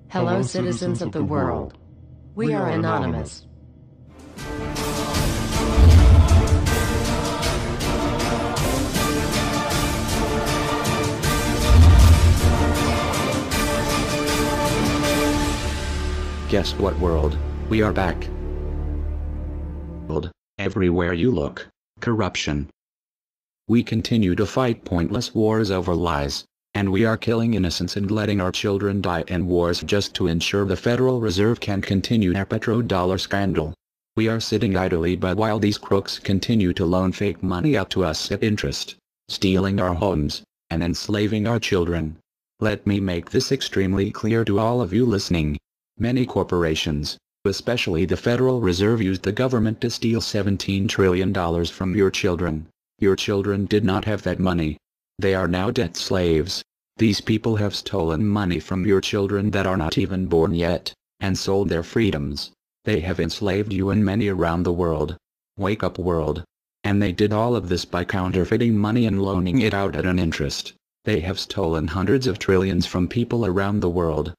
Hello, citizens of the world. We are anonymous. Guess what, world? We are back. Everywhere you look, corruption. We continue to fight pointless wars over lies, and we are killing innocents and letting our children die in wars just to ensure the Federal Reserve can continue their petrodollar scandal. We are sitting idly by while these crooks continue to loan fake money out to us at interest, stealing our homes, and enslaving our children. Let me make this extremely clear to all of you listening. Many corporations, especially the Federal Reserve, used the government to steal $17 trillion from your children. Your children did not have that money. They are now debt slaves. These people have stolen money from your children that are not even born yet, and sold their freedoms. They have enslaved you and many around the world. Wake up, world. And they did all of this by counterfeiting money and loaning it out at an interest. They have stolen hundreds of trillions from people around the world.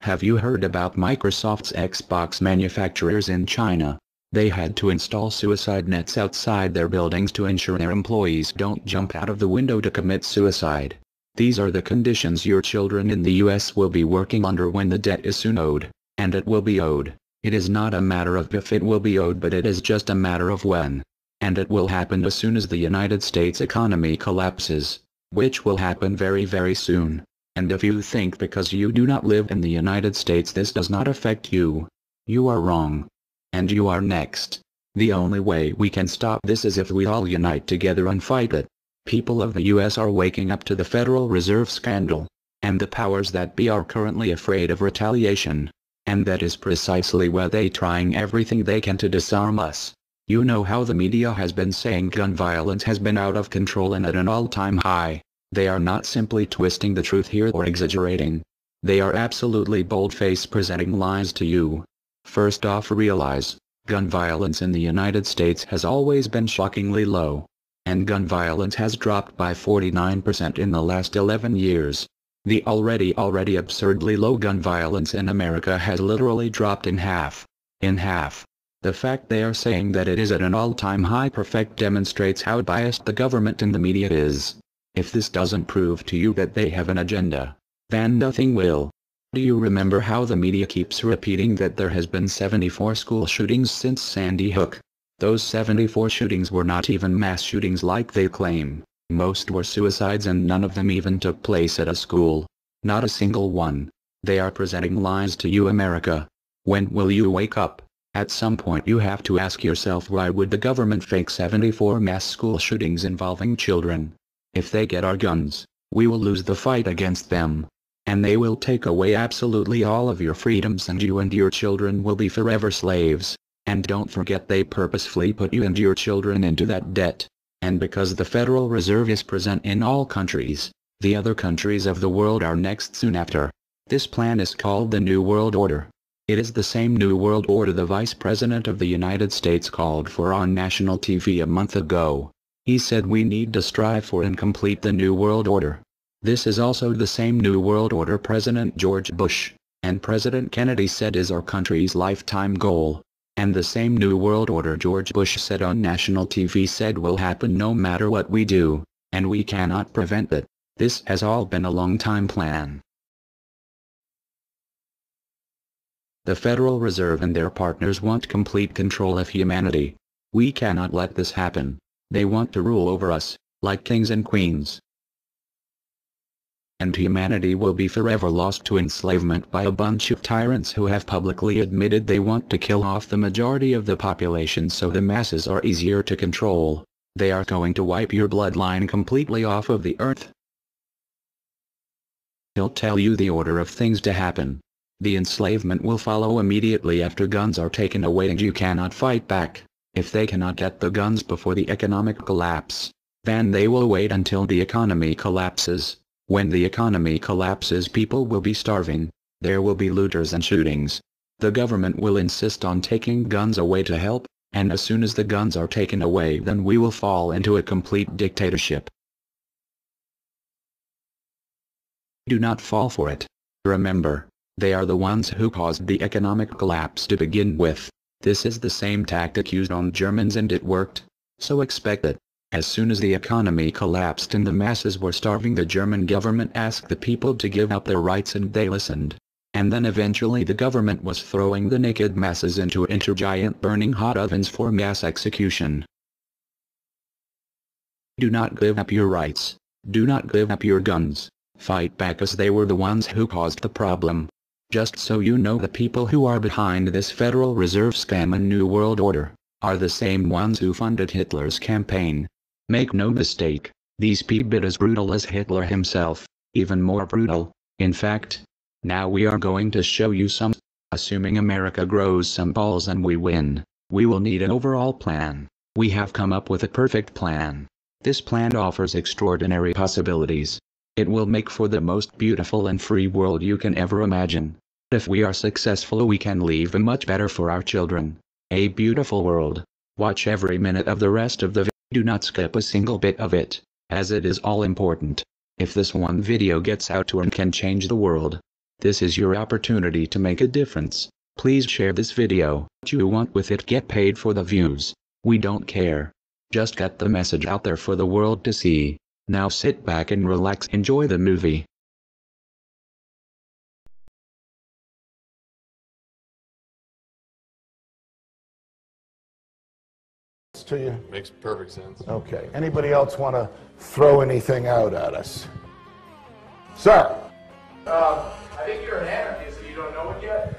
Have you heard about Microsoft's Xbox manufacturers in China? They had to install suicide nets outside their buildings to ensure their employees don't jump out of the window to commit suicide. These are the conditions your children in the US will be working under when the debt is soon owed, and it will be owed. It is not a matter of if it will be owed, but it is just a matter of when. And it will happen as soon as the United States economy collapses, which will happen very, very soon. And if you think because you do not live in the United States this does not affect you, you are wrong. And you are next. The only way we can stop this is if we all unite together and fight it. People of the US are waking up to the Federal Reserve scandal, and the powers that be are currently afraid of retaliation. And that is precisely why they trying everything they can to disarm us. You know how the media has been saying gun violence has been out of control and at an all-time high. They are not simply twisting the truth here or exaggerating. They are absolutely bold-faced presenting lies to you. First off, realize, gun violence in the United States has always been shockingly low. And gun violence has dropped by 49% in the last 11 years. The already absurdly low gun violence in America has literally dropped in half. In half. The fact they are saying that it is at an all-time high perfect demonstrates how biased the government and the media is. If this doesn't prove to you that they have an agenda, then nothing will. Do you remember how the media keeps repeating that there has been 74 school shootings since Sandy Hook? Those 74 shootings were not even mass shootings like they claim. Most were suicides and none of them even took place at a school. Not a single one. They are presenting lies to you, America. When will you wake up? At some point you have to ask yourself, why would the government fake 74 mass school shootings involving children? If they get our guns, we will lose the fight against them. And they will take away absolutely all of your freedoms and you and your children will be forever slaves. And don't forget they purposefully put you and your children into that debt. And because the Federal Reserve is present in all countries, the other countries of the world are next soon after. This plan is called the New World Order. It is the same New World Order the Vice President of the United States called for on national TV a month ago. He said we need to strive for and complete the New World Order. This is also the same New World Order President George Bush and President Kennedy said is our country's lifetime goal. And the same New World Order George Bush said on national TV said will happen no matter what we do, and we cannot prevent it. This has all been a long-time plan. The Federal Reserve and their partners want complete control of humanity. We cannot let this happen. They want to rule over us, like kings and queens. And humanity will be forever lost to enslavement by a bunch of tyrants who have publicly admitted they want to kill off the majority of the population so the masses are easier to control. They are going to wipe your bloodline completely off of the earth. He'll tell you the order of things to happen. The enslavement will follow immediately after guns are taken away and you cannot fight back. If they cannot get the guns before the economic collapse, then they will wait until the economy collapses. When the economy collapses, people will be starving. There will be looters and shootings. The government will insist on taking guns away to help, and as soon as the guns are taken away, then we will fall into a complete dictatorship. Do not fall for it. Remember, They are the ones who caused the economic collapse to begin with. This is the same tactic used on Germans and it worked. So expect it. As soon as the economy collapsed and the masses were starving, the German government asked the people to give up their rights and they listened. And then eventually the government was throwing the naked masses into giant burning hot ovens for mass execution. Do not give up your rights. Do not give up your guns. Fight back, as they were the ones who caused the problem. Just so you know, the people who are behind this Federal Reserve scam and New World Order are the same ones who funded Hitler's campaign. Make no mistake, these people are as brutal as Hitler himself, even more brutal. In fact, now we are going to show you some. Assuming America grows some balls and we win, we will need an overall plan. We have come up with a perfect plan. This plan offers extraordinary possibilities. It will make for the most beautiful and free world you can ever imagine. If we are successful, we can leave a much better for our children. A beautiful world. Watch every minute of the rest of the video. Do not skip a single bit of it, as it is all important. If this one video gets out to and can change the world, this is your opportunity to make a difference. Please share this video. What you want with it, get paid for the views. We don't care. Just get the message out there for the world to see. Now sit back and relax, enjoy the movie. To you? Makes perfect sense. Okay. Anybody else want to throw anything out at us? Sir? I think you're an anarchist and you don't know it yet.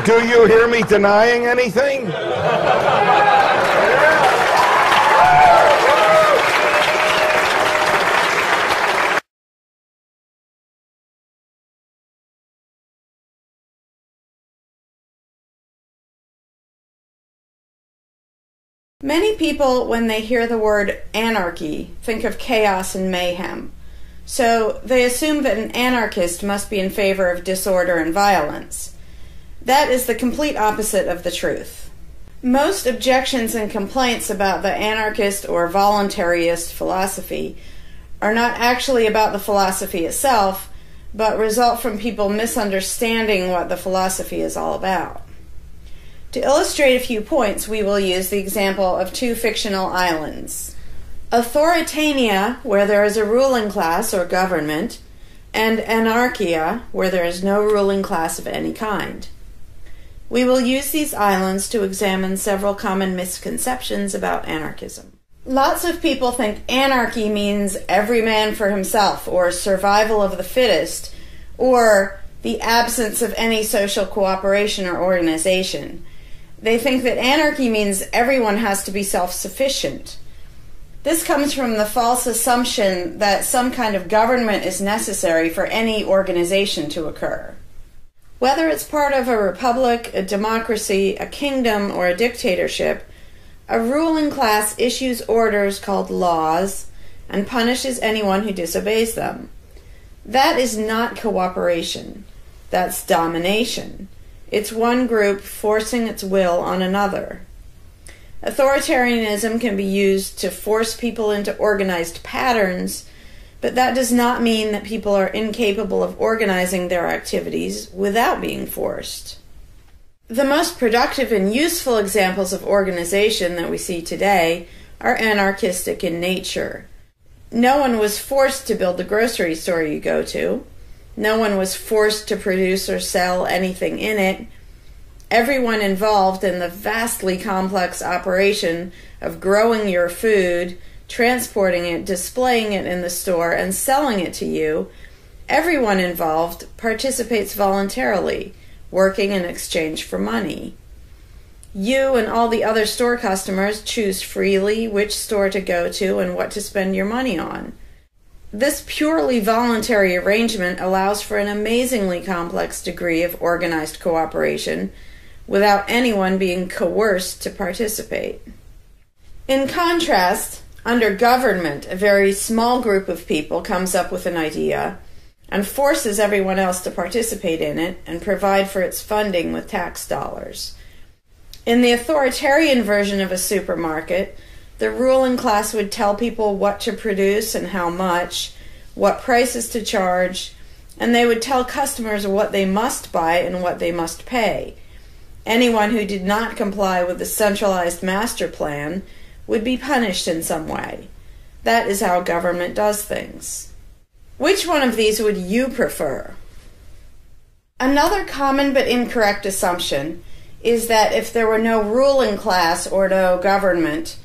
Do you hear me denying anything? Many people, when they hear the word anarchy, think of chaos and mayhem. So they assume that an anarchist must be in favor of disorder and violence. That is the complete opposite of the truth. Most objections and complaints about the anarchist or voluntarist philosophy are not actually about the philosophy itself, but result from people misunderstanding what the philosophy is all about. To illustrate a few points, we will use the example of two fictional islands. Authoritania, where there is a ruling class or government, and anarchia, where there is no ruling class of any kind. We will use these islands to examine several common misconceptions about anarchism. Lots of people think anarchy means every man for himself, or survival of the fittest, or the absence of any social cooperation or organization. They think that anarchy means everyone has to be self-sufficient. This comes from the false assumption that some kind of government is necessary for any organization to occur. Whether it's part of a republic, a democracy, a kingdom, or a dictatorship, a ruling class issues orders called laws and punishes anyone who disobeys them. That is not cooperation. That's domination. It's one group forcing its will on another. Authoritarianism can be used to force people into organized patterns, but that does not mean that people are incapable of organizing their activities without being forced. The most productive and useful examples of organization that we see today are anarchistic in nature. No one was forced to build the grocery store you go to. No one was forced to produce or sell anything in it. Everyone involved in the vastly complex operation of growing your food, transporting it, displaying it in the store, and selling it to you, everyone involved participates voluntarily, working in exchange for money. You and all the other store customers choose freely which store to go to and what to spend your money on. This purely voluntary arrangement allows for an amazingly complex degree of organized cooperation without anyone being coerced to participate. In contrast, under government, a very small group of people comes up with an idea and forces everyone else to participate in it and provide for its funding with tax dollars. In the authoritarian version of a supermarket, the ruling class would tell people what to produce and how much, what prices to charge, and they would tell customers what they must buy and what they must pay. Anyone who did not comply with the centralized master plan would be punished in some way. That is how government does things. Which one of these would you prefer? Another common but incorrect assumption is that if there were no ruling class or no government,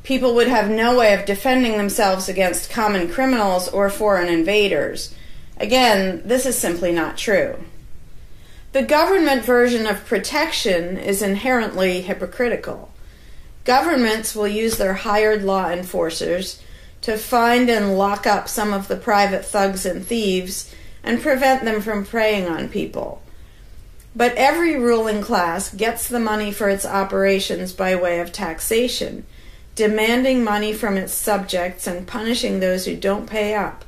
people would have no way of defending themselves against common criminals or foreign invaders. Again, this is simply not true. The government version of protection is inherently hypocritical. Governments will use their hired law enforcers to find and lock up some of the private thugs and thieves and prevent them from preying on people. But every ruling class gets the money for its operations by way of taxation, demanding money from its subjects and punishing those who don't pay up.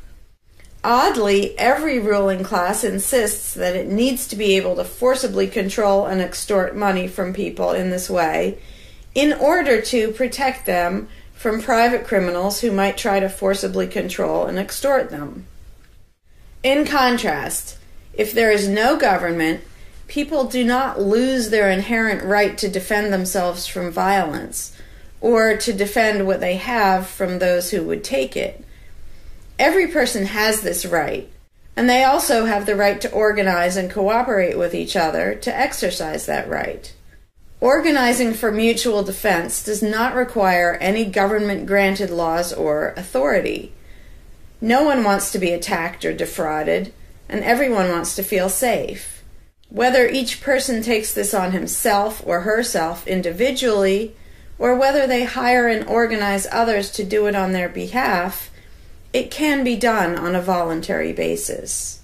Oddly, every ruling class insists that it needs to be able to forcibly control and extort money from people in this way in order to protect them from private criminals who might try to forcibly control and extort them. In contrast, if there is no government, people do not lose their inherent right to defend themselves from violence or to defend what they have from those who would take it. Every person has this right, and they also have the right to organize and cooperate with each other to exercise that right. Organizing for mutual defense does not require any government-granted laws or authority. No one wants to be attacked or defrauded, and everyone wants to feel safe. Whether each person takes this on himself or herself individually, or whether they hire and organize others to do it on their behalf, it can be done on a voluntary basis.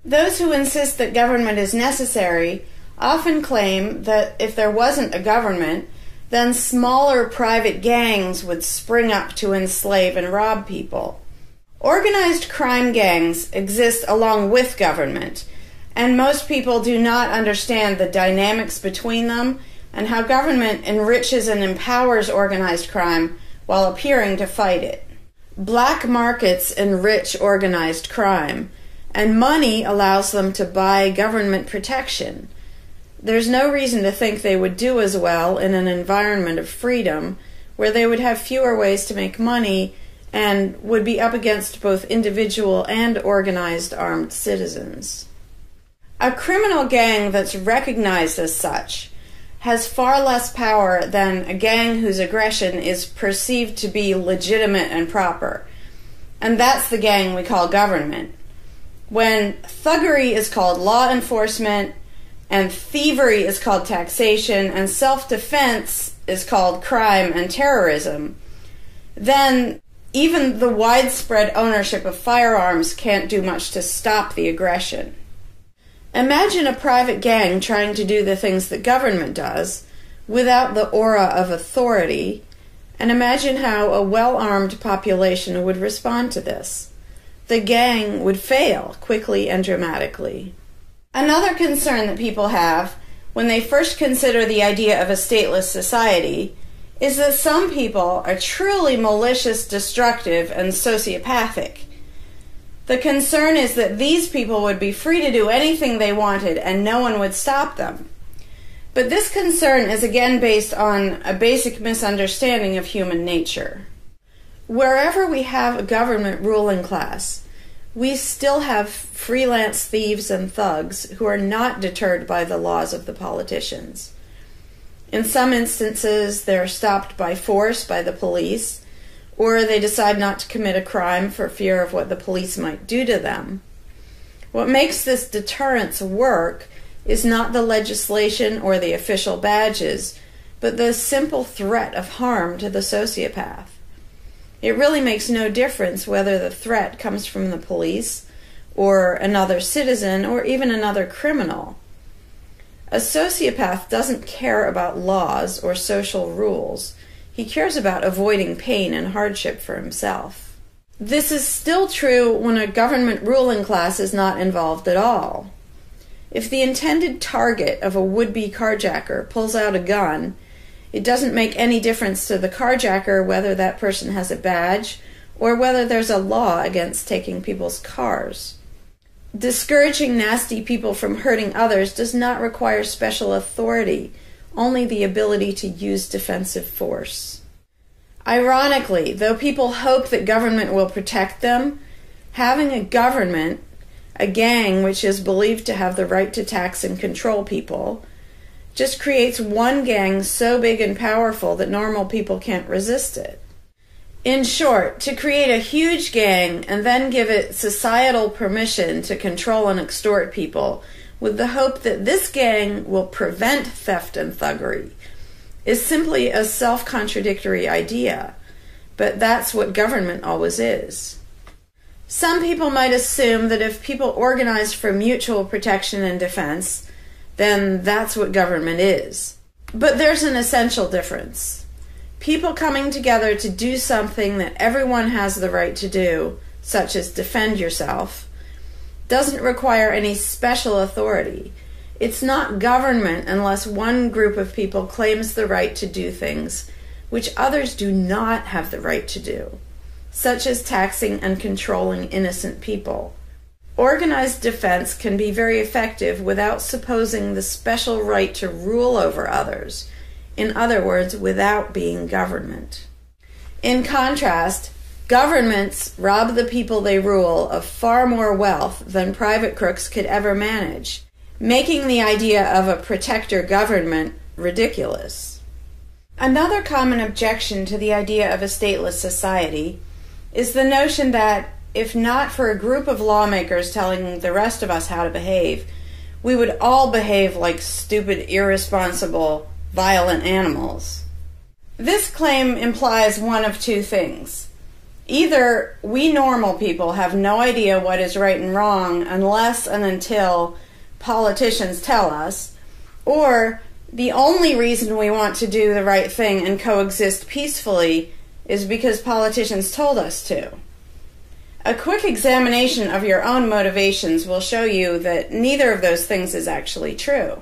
Those who insist that government is necessary often claim that if there wasn't a government, then smaller private gangs would spring up to enslave and rob people. Organized crime gangs exist along with government, and most people do not understand the dynamics between them and how government enriches and empowers organized crime while appearing to fight it. Black markets enrich organized crime, and money allows them to buy government protection. There's no reason to think they would do as well in an environment of freedom, where they would have fewer ways to make money and would be up against both individual and organized armed citizens. A criminal gang that's recognized as such has far less power than a gang whose aggression is perceived to be legitimate and proper. And that's the gang we call government. When thuggery is called law enforcement, and thievery is called taxation, and self-defense is called crime and terrorism, then even the widespread ownership of firearms can't do much to stop the aggression. Imagine a private gang trying to do the things that government does without the aura of authority, and imagine how a well-armed population would respond to this. The gang would fail quickly and dramatically. Another concern that people have when they first consider the idea of a stateless society is that some people are truly malicious, destructive, and sociopathic. The concern is that these people would be free to do anything they wanted and no one would stop them. But this concern is again based on a basic misunderstanding of human nature. Wherever we have a government ruling class, we still have freelance thieves and thugs who are not deterred by the laws of the politicians. In some instances, they're stopped by force by the police, or they decide not to commit a crime for fear of what the police might do to them. What makes this deterrence work is not the legislation or the official badges, but the simple threat of harm to the sociopath. It really makes no difference whether the threat comes from the police, or another citizen, or even another criminal. A sociopath doesn't care about laws or social rules. He cares about avoiding pain and hardship for himself. This is still true when a government ruling class is not involved at all. If the intended target of a would-be carjacker pulls out a gun, it doesn't make any difference to the carjacker whether that person has a badge or whether there's a law against taking people's cars. Discouraging nasty people from hurting others does not require special authority, only the ability to use defensive force. Ironically, though people hope that government will protect them, having a government, a gang which is believed to have the right to tax and control people, just creates one gang so big and powerful that normal people can't resist it. In short, to create a huge gang and then give it societal permission to control and extort people with the hope that this gang will prevent theft and thuggery is simply a self-contradictory idea, but that's what government always is. Some people might assume that if people organize for mutual protection and defense, then that's what government is. But there's an essential difference. People coming together to do something that everyone has the right to do, such as defend yourself, doesn't require any special authority. It's not government unless one group of people claims the right to do things which others do not have the right to do, such as taxing and controlling innocent people. Organized defense can be very effective without supposing the special right to rule over others. In other words, without being government. In contrast, governments rob the people they rule of far more wealth than private crooks could ever manage, making the idea of a protector government ridiculous. Another common objection to the idea of a stateless society is the notion that, if not for a group of lawmakers telling the rest of us how to behave, we would all behave like stupid, irresponsible, violent animals. This claim implies one of two things. Either we normal people have no idea what is right and wrong unless and until politicians tell us, or the only reason we want to do the right thing and coexist peacefully is because politicians told us to. A quick examination of your own motivations will show you that neither of those things is actually true.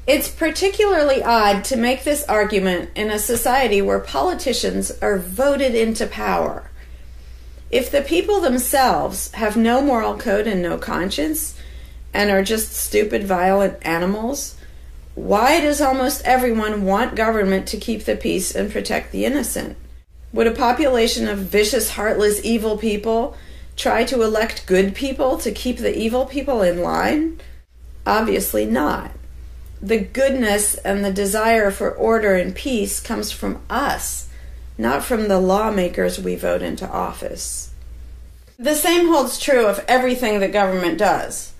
It's particularly odd to make this argument in a society where politicians are voted into power. If the people themselves have no moral code and no conscience, and are just stupid, violent animals, why does almost everyone want government to keep the peace and protect the innocent? Would a population of vicious, heartless, evil people try to elect good people to keep the evil people in line? Obviously not. The goodness and the desire for order and peace comes from us, not from the lawmakers we vote into office. The same holds true of everything that government does.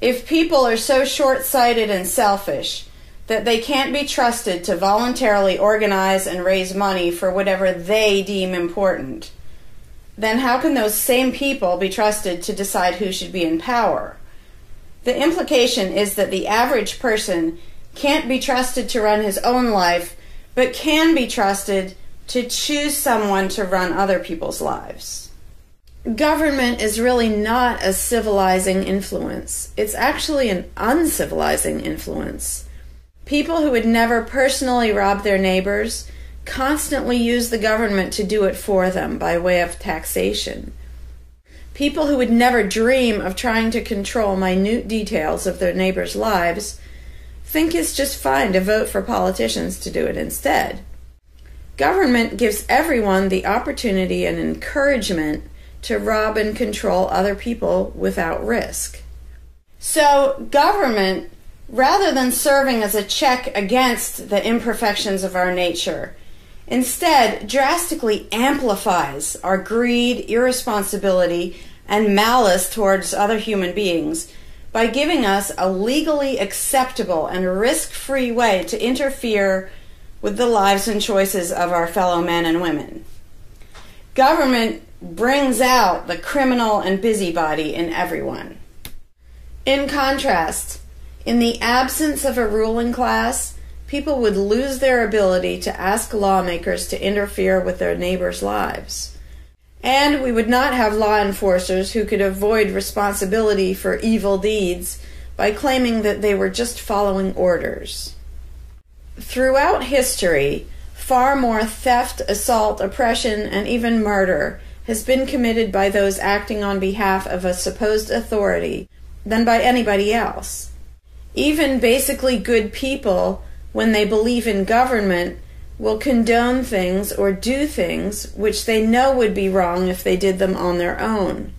If people are so short-sighted and selfish that they can't be trusted to voluntarily organize and raise money for whatever they deem important, then how can those same people be trusted to decide who should be in power? The implication is that the average person can't be trusted to run his own life, but can be trusted to choose someone to run other people's lives. Government is really not a civilizing influence. It's actually an uncivilizing influence. People who would never personally rob their neighbors constantly use the government to do it for them by way of taxation. People who would never dream of trying to control minute details of their neighbors' lives think it's just fine to vote for politicians to do it instead. Government gives everyone the opportunity and encouragement to rob and control other people without risk. So government, rather than serving as a check against the imperfections of our nature, instead drastically amplifies our greed, irresponsibility, and malice towards other human beings by giving us a legally acceptable and risk-free way to interfere with the lives and choices of our fellow men and women. Government brings out the criminal and busybody in everyone. In contrast, in the absence of a ruling class, people would lose their ability to ask lawmakers to interfere with their neighbors' lives. And we would not have law enforcers who could avoid responsibility for evil deeds by claiming that they were just following orders. Throughout history, far more theft, assault, oppression, and even murder has been committed by those acting on behalf of a supposed authority than by anybody else. Even basically good people, when they believe in government, will condone things or do things which they know would be wrong if they did them on their own.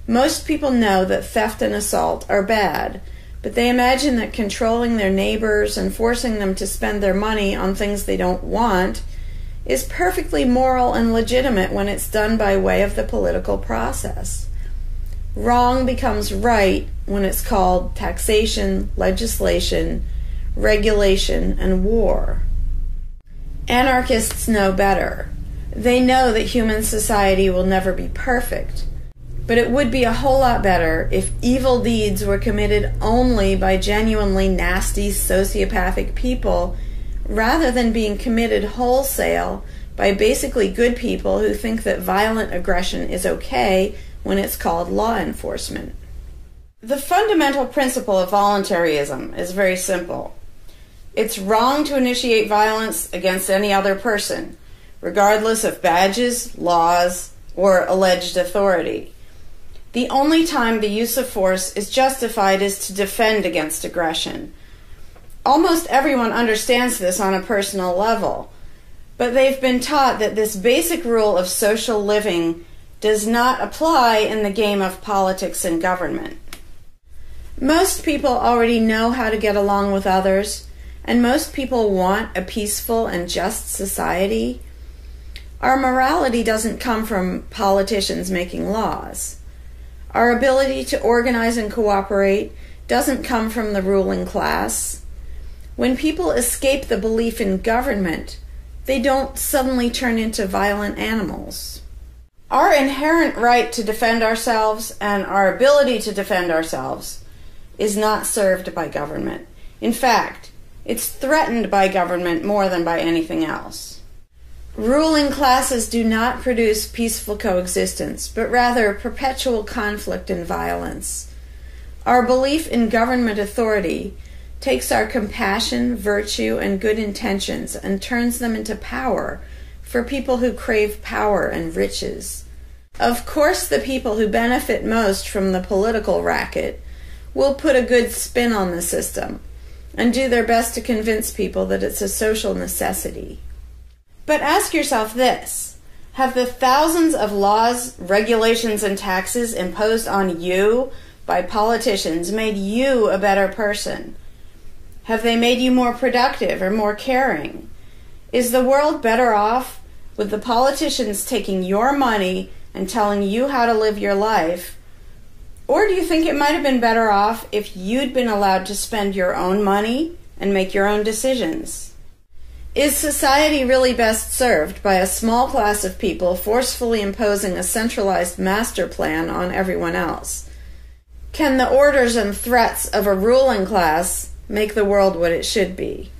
Most people know that theft and assault are bad, but they imagine that controlling their neighbors and forcing them to spend their money on things they don't want is perfectly moral and legitimate when it's done by way of the political process. Wrong becomes right when it's called taxation, legislation, regulation, and war. Anarchists know better. They know that human society will never be perfect, but it would be a whole lot better if evil deeds were committed only by genuinely nasty, sociopathic people, rather than being committed wholesale by basically good people who think that violent aggression is okay when it's called law enforcement. The fundamental principle of voluntarism is very simple. It's wrong to initiate violence against any other person, regardless of badges, laws, or alleged authority. The only time the use of force is justified is to defend against aggression. Almost everyone understands this on a personal level, but they've been taught that this basic rule of social living does not apply in the game of politics and government. Most people already know how to get along with others, and most people want a peaceful and just society. Our morality doesn't come from politicians making laws. Our ability to organize and cooperate doesn't come from the ruling class. When people escape the belief in government, they don't suddenly turn into violent animals. Our inherent right to defend ourselves and our ability to defend ourselves is not served by government. In fact, it's threatened by government more than by anything else. Ruling classes do not produce peaceful coexistence, but rather perpetual conflict and violence. Our belief in government authority takes our compassion, virtue, and good intentions and turns them into power for people who crave power and riches. Of course, the people who benefit most from the political racket will put a good spin on the system and do their best to convince people that it's a social necessity. But ask yourself this: have the thousands of laws, regulations, and taxes imposed on you by politicians made you a better person? Have they made you more productive or more caring? Is the world better off with the politicians taking your money and telling you how to live your life? Or do you think it might have been better off if you'd been allowed to spend your own money and make your own decisions? Is society really best served by a small class of people forcefully imposing a centralized master plan on everyone else? Can the orders and threats of a ruling class make the world what it should be?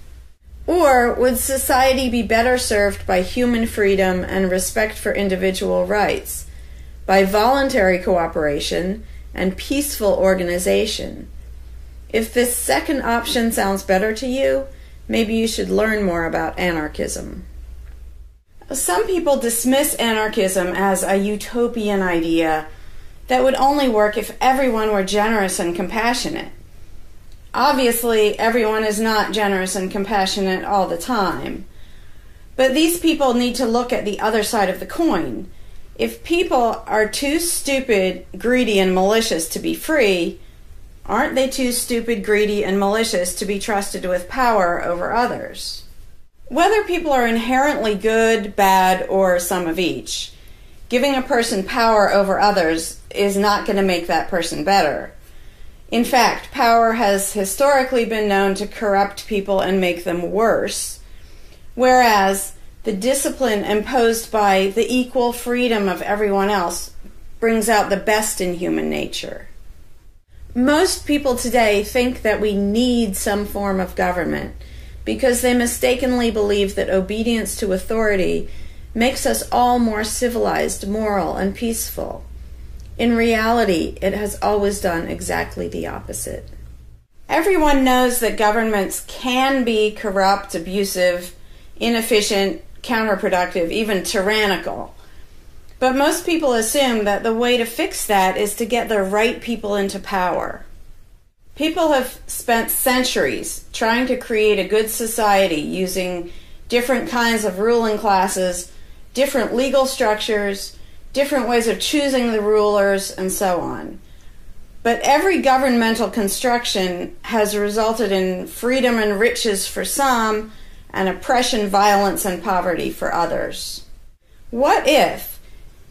Or would society be better served by human freedom and respect for individual rights, by voluntary cooperation and peaceful organization? If this second option sounds better to you, maybe you should learn more about anarchism. Some people dismiss anarchism as a utopian idea that would only work if everyone were generous and compassionate. Obviously, everyone is not generous and compassionate all the time. But these people need to look at the other side of the coin. If people are too stupid, greedy, and malicious to be free, aren't they too stupid, greedy, and malicious to be trusted with power over others? Whether people are inherently good, bad, or some of each, giving a person power over others is not going to make that person better. In fact, power has historically been known to corrupt people and make them worse, whereas the discipline imposed by the equal freedom of everyone else brings out the best in human nature. Most people today think that we need some form of government because they mistakenly believe that obedience to authority makes us all more civilized, moral, and peaceful. In reality, it has always done exactly the opposite. Everyone knows that governments can be corrupt, abusive, inefficient, counterproductive, even tyrannical. But most people assume that the way to fix that is to get the right people into power. People have spent centuries trying to create a good society using different kinds of ruling classes, different legal structures, different ways of choosing the rulers, and so on. But every governmental construction has resulted in freedom and riches for some, and oppression, violence, and poverty for others. What if,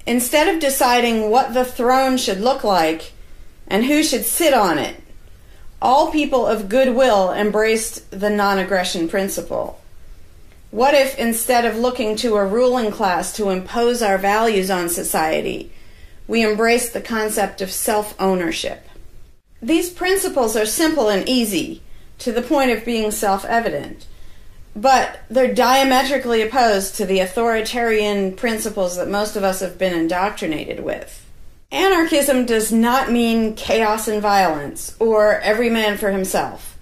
instead of deciding what the throne should look like and who should sit on it, all people of goodwill embraced the non-aggression principle? What if, instead of looking to a ruling class to impose our values on society, we embraced the concept of self-ownership? These principles are simple and easy, to the point of being self-evident, but they're diametrically opposed to the authoritarian principles that most of us have been indoctrinated with. Anarchism does not mean chaos and violence, or every man for himself.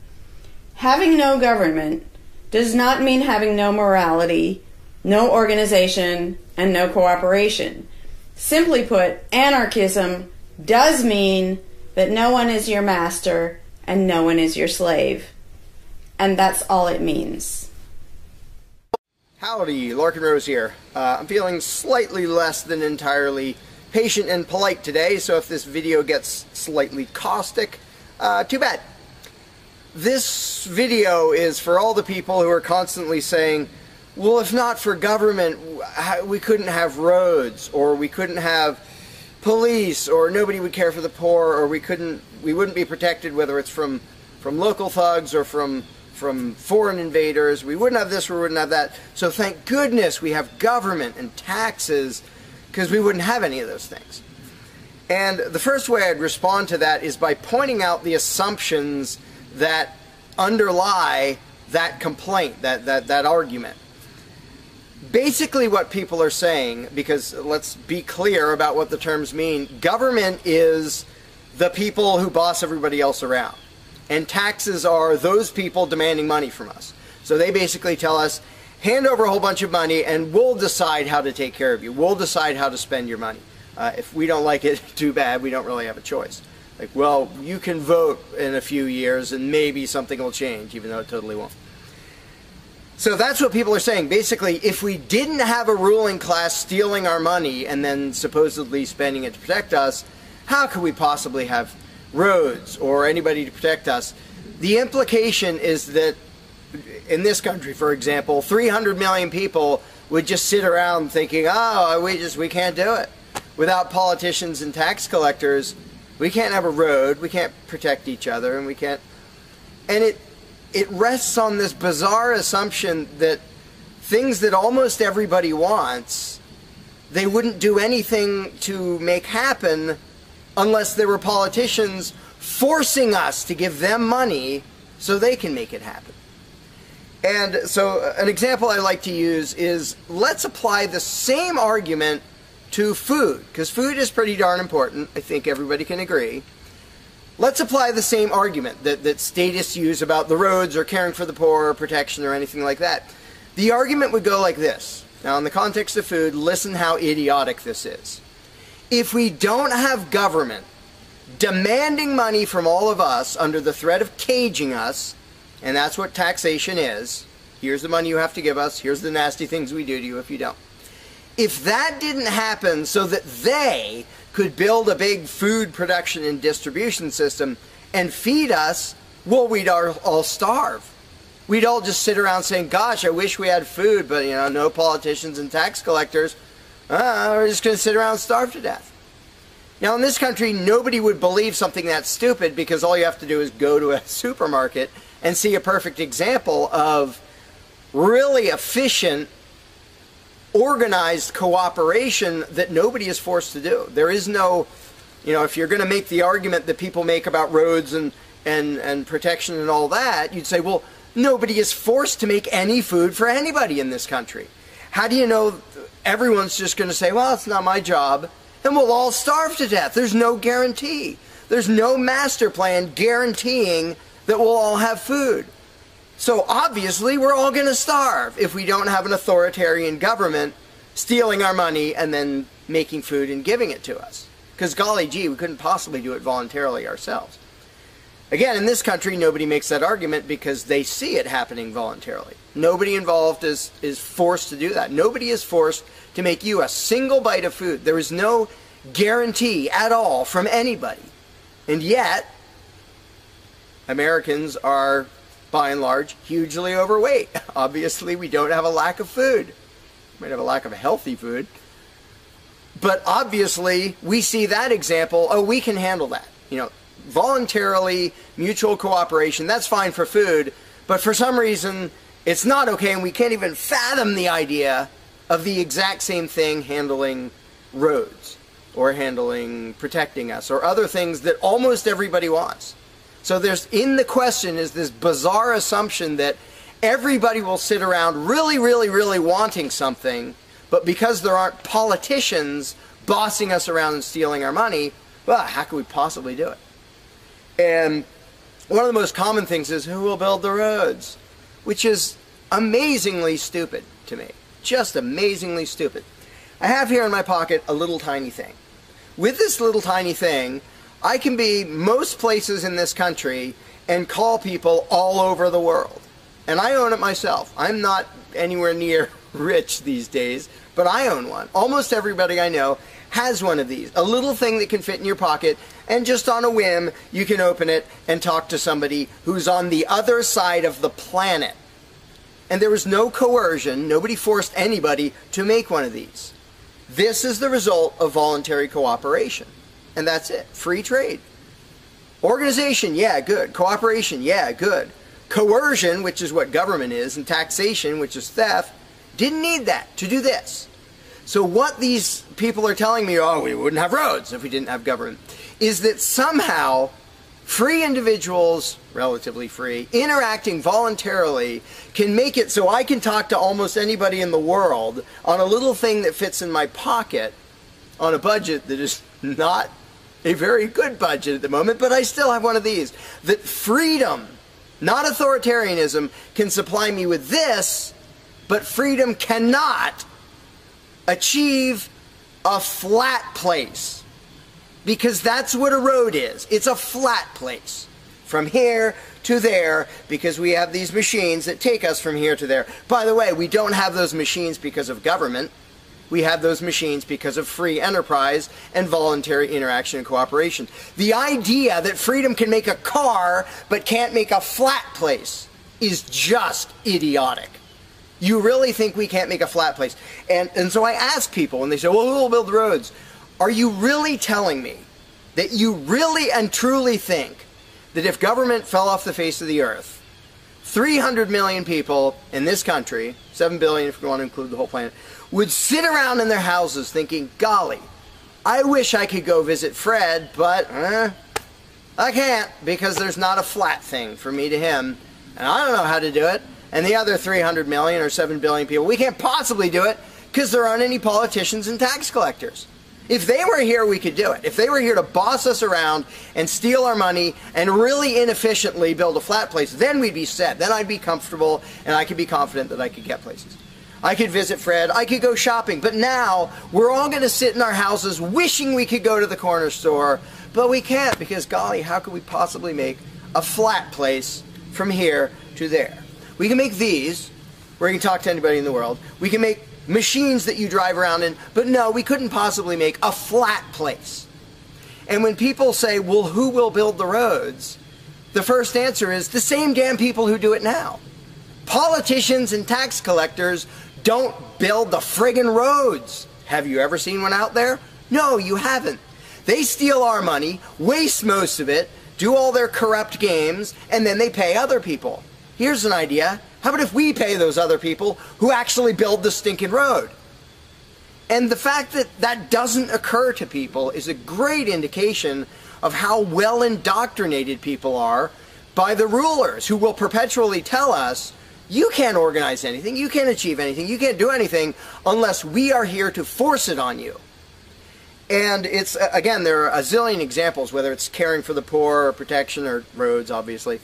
Having no government does not mean having no morality, no organization, and no cooperation. Simply put, anarchism does mean that no one is your master and no one is your slave. And that's all it means. Howdy, Larkin Rose here. I'm feeling slightly less than entirely patient and polite today, so if this video gets slightly caustic, too bad. This video is for all the people who are constantly saying, well, if not for government, we couldn't have roads, or we couldn't have police, or nobody would care for the poor, or we wouldn't be protected, whether it's from local thugs or from foreign invaders. We wouldn't have this, we wouldn't have that. So thank goodness we have government and taxes, because we wouldn't have any of those things. And the first way I'd respond to that is by pointing out the assumptions that underlie that complaint, that argument. Basically what people are saying, because let's be clear about what the terms mean, government is the people who boss everybody else around. And taxes are those people demanding money from us. So they basically tell us, hand over a whole bunch of money and we'll decide how to take care of you. We'll decide how to spend your money. If we don't like it, too bad, we don't really have a choice. Like, well, you can vote in a few years and maybe something will change, even though it totally won't. So that's what people are saying. Basically, if we didn't have a ruling class stealing our money and then supposedly spending it to protect us, how could we possibly have roads or anybody to protect us? The implication is that in this country, for example, 300 million people would just sit around thinking, oh, we can't do it. Without politicians and tax collectors, we can't have a road, we can't protect each other, and we can't... And it rests on this bizarre assumption that things that almost everybody wants, they wouldn't do anything to make happen unless there were politicians forcing us to give them money so they can make it happen. And so an example I like to use is, let's apply the same argument to food, because food is pretty darn important. I think everybody can agree. Let's apply the same argument that statists use about the roads or caring for the poor or protection or anything like that. The argument would go like this. Now, in the context of food, listen how idiotic this is. If we don't have government demanding money from all of us under the threat of caging us, and that's what taxation is, here's the money you have to give us, here's the nasty things we do to you if you don't. If that didn't happen so that they could build a big food production and distribution system and feed us, well, we'd all starve. We'd all just sit around saying, gosh, I wish we had food, but, you know, no politicians and tax collectors. We're just going to sit around and starve to death. Now, in this country, nobody would believe something that stupid, because all you have to do is go to a supermarket and see a perfect example of really efficient, organized cooperation that nobody is forced to do. There is no, you know, if you're going to make the argument that people make about roads and protection and all that, you'd say, well, nobody is forced to make any food for anybody in this country. How do you know everyone's just going to say, well, it's not my job, and we'll all starve to death? There's no guarantee. There's no master plan guaranteeing that we'll all have food. So obviously we're all going to starve if we don't have an authoritarian government stealing our money and then making food and giving it to us. Because golly gee, we couldn't possibly do it voluntarily ourselves. Again, in this country, nobody makes that argument because they see it happening voluntarily. Nobody involved is forced to do that. Nobody is forced to make you a single bite of food. There is no guarantee at all from anybody. And yet, Americans are, by and large, hugely overweight. Obviously, we don't have a lack of food. We might have a lack of healthy food. But obviously, we see that example, oh, we can handle that. You know, voluntarily, mutual cooperation, that's fine for food, but for some reason, it's not okay, and we can't even fathom the idea of the exact same thing handling roads, or handling protecting us, or other things that almost everybody wants. So there's, in the question is this bizarre assumption that everybody will sit around really, really, really wanting something, but because there aren't politicians bossing us around and stealing our money, well, how could we possibly do it? And one of the most common things is, who will build the roads? Which is amazingly stupid to me. Just amazingly stupid. I have here in my pocket a little tiny thing. With this little tiny thing, I can be most places in this country and call people all over the world. And I own it myself. I'm not anywhere near rich these days, but I own one. Almost everybody I know has one of these. A little thing that can fit in your pocket, and just on a whim, you can open it and talk to somebody who's on the other side of the planet. And there was no coercion. Nobody forced anybody to make one of these. This is the result of voluntary cooperation. And that's it. Free trade. Organization, yeah, good. Cooperation, yeah, good. Coercion, which is what government is, and taxation, which is theft, didn't need that to do this. So what these people are telling me, oh, we wouldn't have roads if we didn't have government, is that somehow free individuals, relatively free, interacting voluntarily can make it so I can talk to almost anybody in the world on a little thing that fits in my pocket on a budget that is not a very good budget at the moment, but I still have one of these. That freedom, not authoritarianism, can supply me with this, but freedom cannot achieve a flat place. Because that's what a road is. It's a flat place. From here to there, because we have these machines that take us from here to there. By the way, we don't have those machines because of government. We have those machines because of free enterprise and voluntary interaction and cooperation. The idea that freedom can make a car but can't make a flat place is just idiotic. You really think we can't make a flat place? And so I ask people, and they say, well, who will build roads? Are you really telling me that you really and truly think that if government fell off the face of the earth, 300 million people in this country, 7 billion if you want to include the whole planet, would sit around in their houses thinking, golly, I wish I could go visit Fred, but I can't because there's not a flat thing from me to him, and I don't know how to do it. And the other 300 million or 7 billion people, we can't possibly do it because there aren't any politicians and tax collectors. If they were here, we could do it. If they were here to boss us around and steal our money and really inefficiently build a flat place, then we'd be set. Then I'd be comfortable and I could be confident that I could get places. I could visit Fred, I could go shopping, but now we're all going to sit in our houses wishing we could go to the corner store, but we can't because, golly, how could we possibly make a flat place from here to there? We can make these, where you can talk to anybody in the world. We can make machines that you drive around in, but no, we couldn't possibly make a flat place. And when people say, well, who will build the roads? The first answer is the same damn people who do it now. Politicians and tax collectors don't build the friggin' roads. Have you ever seen one out there? No, you haven't. They steal our money, waste most of it, do all their corrupt games, and then they pay other people. Here's an idea. How about if we pay those other people who actually build the stinking road? And the fact that that doesn't occur to people is a great indication of how well indoctrinated people are by the rulers who will perpetually tell us, you can't organize anything, you can't achieve anything, you can't do anything unless we are here to force it on you. And it's, again, there are a zillion examples, whether it's caring for the poor or protection or roads, obviously.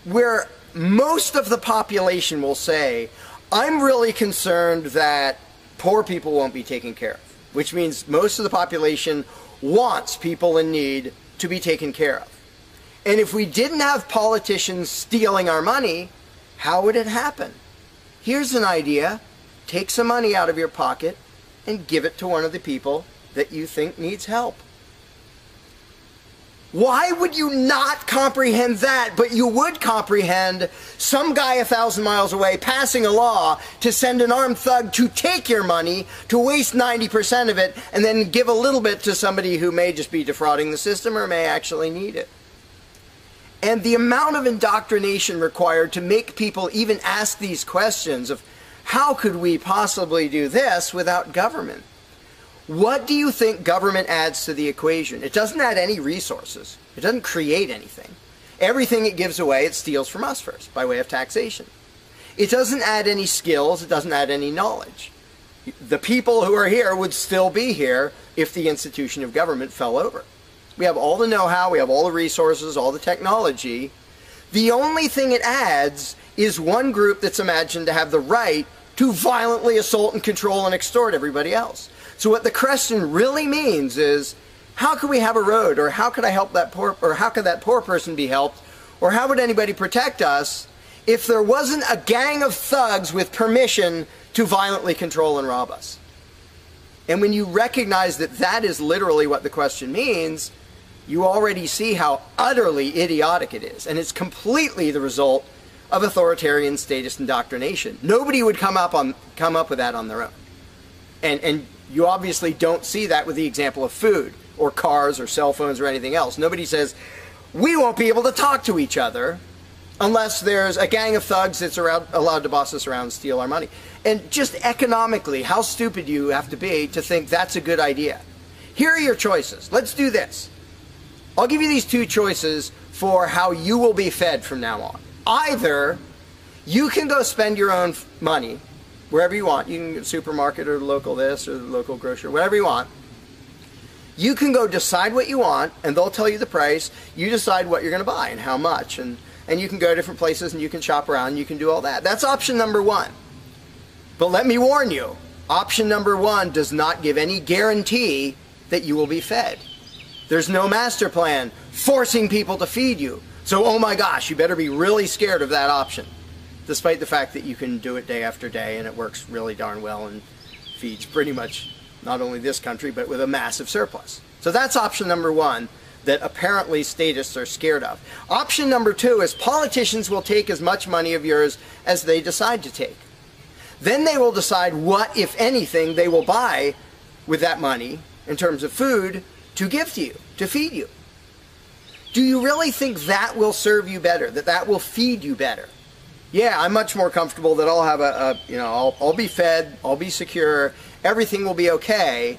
where most of the population will say, I'm really concerned that poor people won't be taken care of, which means most of the population wants people in need to be taken care of. And if we didn't have politicians stealing our money, how would it happen? Here's an idea. Take some money out of your pocket and give it to one of the people that you think needs help. Why would you not comprehend that, but you would comprehend some guy 1,000 miles away passing a law to send an armed thug to take your money, to waste 90% of it, and then give a little bit to somebody who may just be defrauding the system or may actually need it? And the amount of indoctrination required to make people even ask these questions of how could we possibly do this without government? What do you think government adds to the equation? It doesn't add any resources. It doesn't create anything. Everything it gives away, it steals from us first, by way of taxation. It doesn't add any skills. It doesn't add any knowledge. The people who are here would still be here if the institution of government fell over. We have all the know-how, we have all the resources, all the technology. The only thing it adds is one group that's imagined to have the right to violently assault and control and extort everybody else. So what the question really means is, how could we have a road, or how could I help that poor, or how could that poor person be helped, or how would anybody protect us if there wasn't a gang of thugs with permission to violently control and rob us? And when you recognize that that is literally what the question means, you already see how utterly idiotic it is. And it's completely the result of authoritarian statist indoctrination. Nobody would come up with that on their own. And you obviously don't see that with the example of food or cars or cell phones or anything else. Nobody says, we won't be able to talk to each other unless there's a gang of thugs that's allowed to boss us around and steal our money. And just economically, how stupid you have to be to think that's a good idea. Here are your choices. Let's do this. I'll give you these two choices for how you will be fed from now on. Either you can go spend your own money wherever you want. You can go to the supermarket or the local this or the local grocery, whatever you want. You can go decide what you want, and they'll tell you the price. You decide what you're going to buy and how much. And you can go to different places and you can shop around and you can do all that. That's option number one. But let me warn you, option number one does not give any guarantee that you will be fed. There's no master plan forcing people to feed you. So, oh my gosh, you better be really scared of that option, despite the fact that you can do it day after day and it works really darn well and feeds pretty much not only this country, but with a massive surplus. So that's option number one that apparently statists are scared of. Option number two is politicians will take as much money of yours as they decide to take. Then they will decide what, if anything, they will buy with that money in terms of food to give to you, to feed you. Do you really think that will serve you better, that that will feed you better? Yeah, I'm much more comfortable that I'll have I'll be fed, I'll be secure, everything will be okay.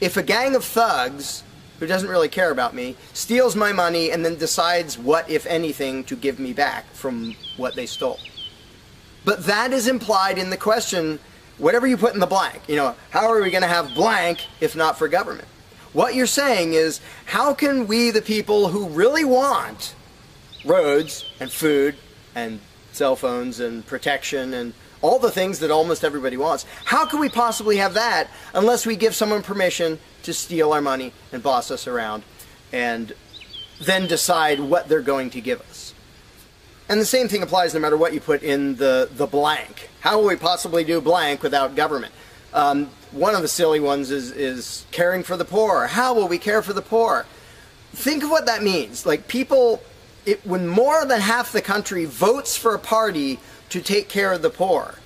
If a gang of thugs who doesn't really care about me steals my money and then decides what, if anything, to give me back from what they stole. But that is implied in the question, whatever you put in the blank. How are we going to have blank if not for government? What you're saying is, how can we, the people who really want roads and food and cell phones and protection and all the things that almost everybody wants, how can we possibly have that unless we give someone permission to steal our money and boss us around and then decide what they're going to give us? And the same thing applies no matter what you put in the blank. How will we possibly do blank without government? One of the silly ones is caring for the poor. How will we care for the poor? Think of what that means. Like when more than half the country votes for a party to take care of the poor,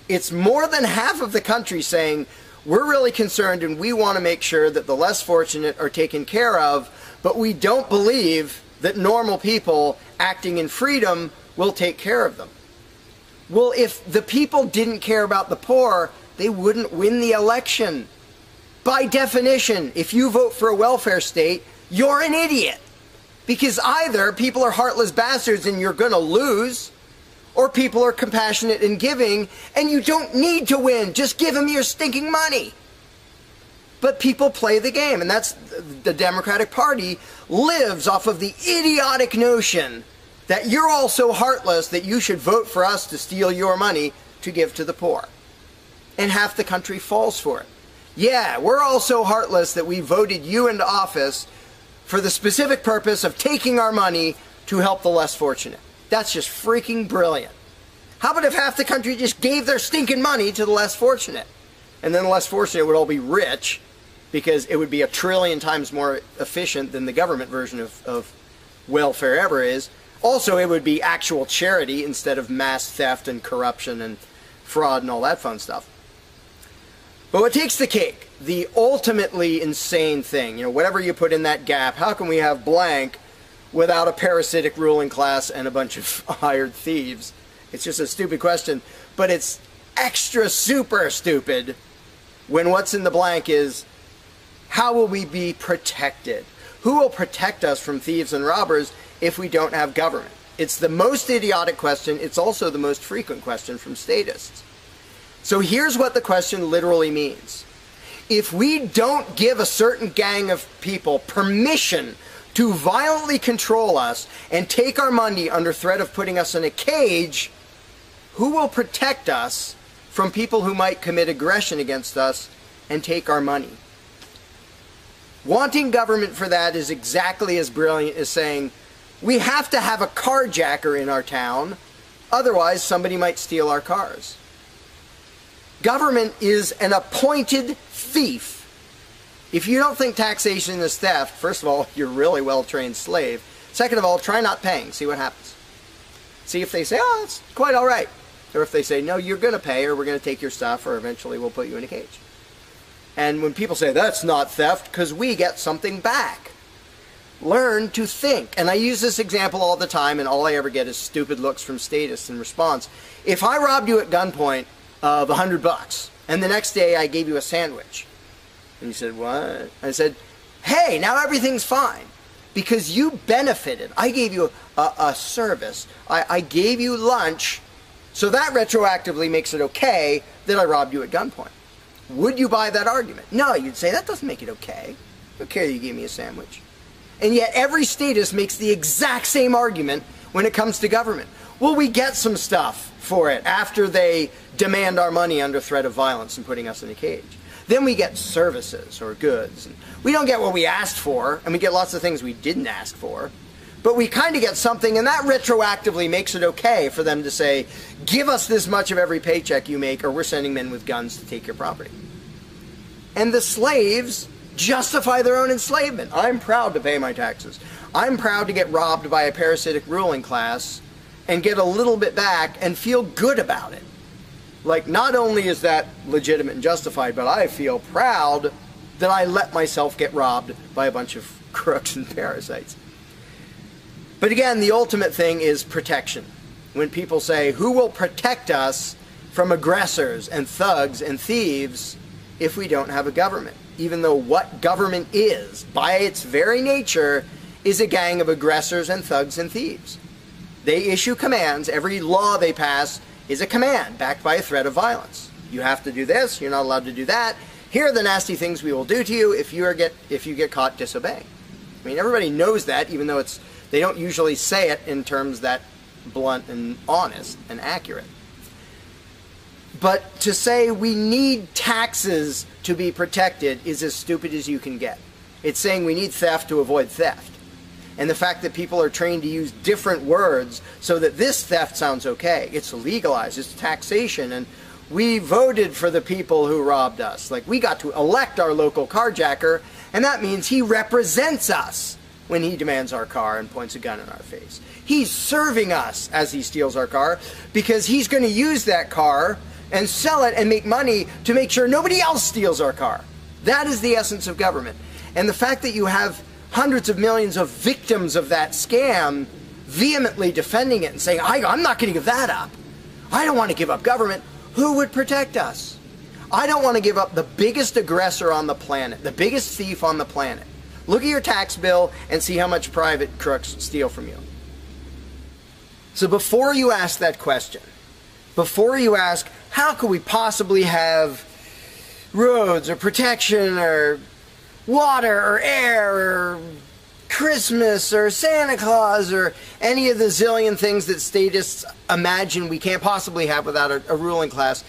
it's more than half of the country saying, we're really concerned and we want to make sure that the less fortunate are taken care of, but we don't believe that normal people acting in freedom will take care of them. Well, if the people didn't care about the poor, they wouldn't win the election. By definition, if you vote for a welfare state, you're an idiot. Because either people are heartless bastards and you're going to lose, or people are compassionate and giving and you don't need to win. Just give them your stinking money. But people play the game, and that's the Democratic Party lives off of the idiotic notion that you're all so heartless that you should vote for us to steal your money to give to the poor. And half the country falls for it. Yeah, we're all so heartless that we voted you into office for the specific purpose of taking our money to help the less fortunate. That's just freaking brilliant. How about if half the country just gave their stinking money to the less fortunate? And then the less fortunate would all be rich, because it would be 1 trillion times more efficient than the government version of welfare ever is. Also, it would be actual charity instead of mass theft and corruption and fraud and all that fun stuff. But what takes the cake, the ultimately insane thing, whatever you put in that gap, how can we have blank without a parasitic ruling class and a bunch of hired thieves? It's just a stupid question, but it's extra super stupid when what's in the blank is, how will we be protected? Who will protect us from thieves and robbers if we don't have government? It's the most idiotic question. It's also the most frequent question from statists. So here's what the question literally means. If we don't give a certain gang of people permission to violently control us and take our money under threat of putting us in a cage, who will protect us from people who might commit aggression against us and take our money? Wanting government for that is exactly as brilliant as saying, we have to have a carjacker in our town, otherwise somebody might steal our cars. Government is an appointed thief. If you don't think taxation is theft, first of all, you're a really well-trained slave. Second of all, try not paying. See what happens. See if they say, oh, it's quite all right. Or if they say, no, you're going to pay, or we're going to take your stuff, or eventually we'll put you in a cage. And when people say, that's not theft, because we get something back. Learn to think. And I use this example all the time, and all I ever get is stupid looks from statists in response. If I robbed you at gunpoint of $100, and the next day I gave you a sandwich, and you said, what? I said, hey, now everything's fine, because you benefited. I gave you a service. I gave you lunch, so that retroactively makes it okay that I robbed you at gunpoint. Would you buy that argument? No, you'd say, that doesn't make it okay. Okay, you gave me a sandwich. And yet every statist makes the exact same argument when it comes to government. Well, we get some stuff for it after they demand our money under threat of violence and putting us in a cage. Then we get services or goods. And we don't get what we asked for, and we get lots of things we didn't ask for. But we kind of get something, and that retroactively makes it okay for them to say, give us this much of every paycheck you make, or we're sending men with guns to take your property. And the slaves justify their own enslavement. I'm proud to pay my taxes. I'm proud to get robbed by a parasitic ruling class and get a little bit back and feel good about it. Like, not only is that legitimate and justified, but I feel proud that I let myself get robbed by a bunch of crooks and parasites. But again, the ultimate thing is protection. When people say, who will protect us from aggressors and thugs and thieves if we don't have a government? Even though what government is, by its very nature, is a gang of aggressors and thugs and thieves. They issue commands. Every law they pass is a command backed by a threat of violence. You have to do this. You're not allowed to do that. Here are the nasty things we will do to you if you get caught disobeying. I mean, everybody knows that, even though they don't usually say it in terms that blunt and honest and accurate. But to say we need taxes to be protected is as stupid as you can get. It's saying we need theft to avoid theft. And the fact that people are trained to use different words so that this theft sounds okay. It's legalized, it's taxation, and we voted for the people who robbed us. Like, we got to elect our local carjacker, and that means he represents us when he demands our car and points a gun in our face. He's serving us as he steals our car, because he's going to use that car and sell it and make money to make sure nobody else steals our car. That is the essence of government. And the fact that you have hundreds of millions of victims of that scam vehemently defending it and saying, I'm not going to give that up. I don't want to give up government. Who would protect us? I don't want to give up the biggest aggressor on the planet, the biggest thief on the planet. Look at your tax bill and see how much private crooks steal from you. So before you ask that question, before you ask, how could we possibly have roads or protection or water or air or Christmas or Santa Claus or any of the zillion things that statists imagine we can't possibly have without a ruling class,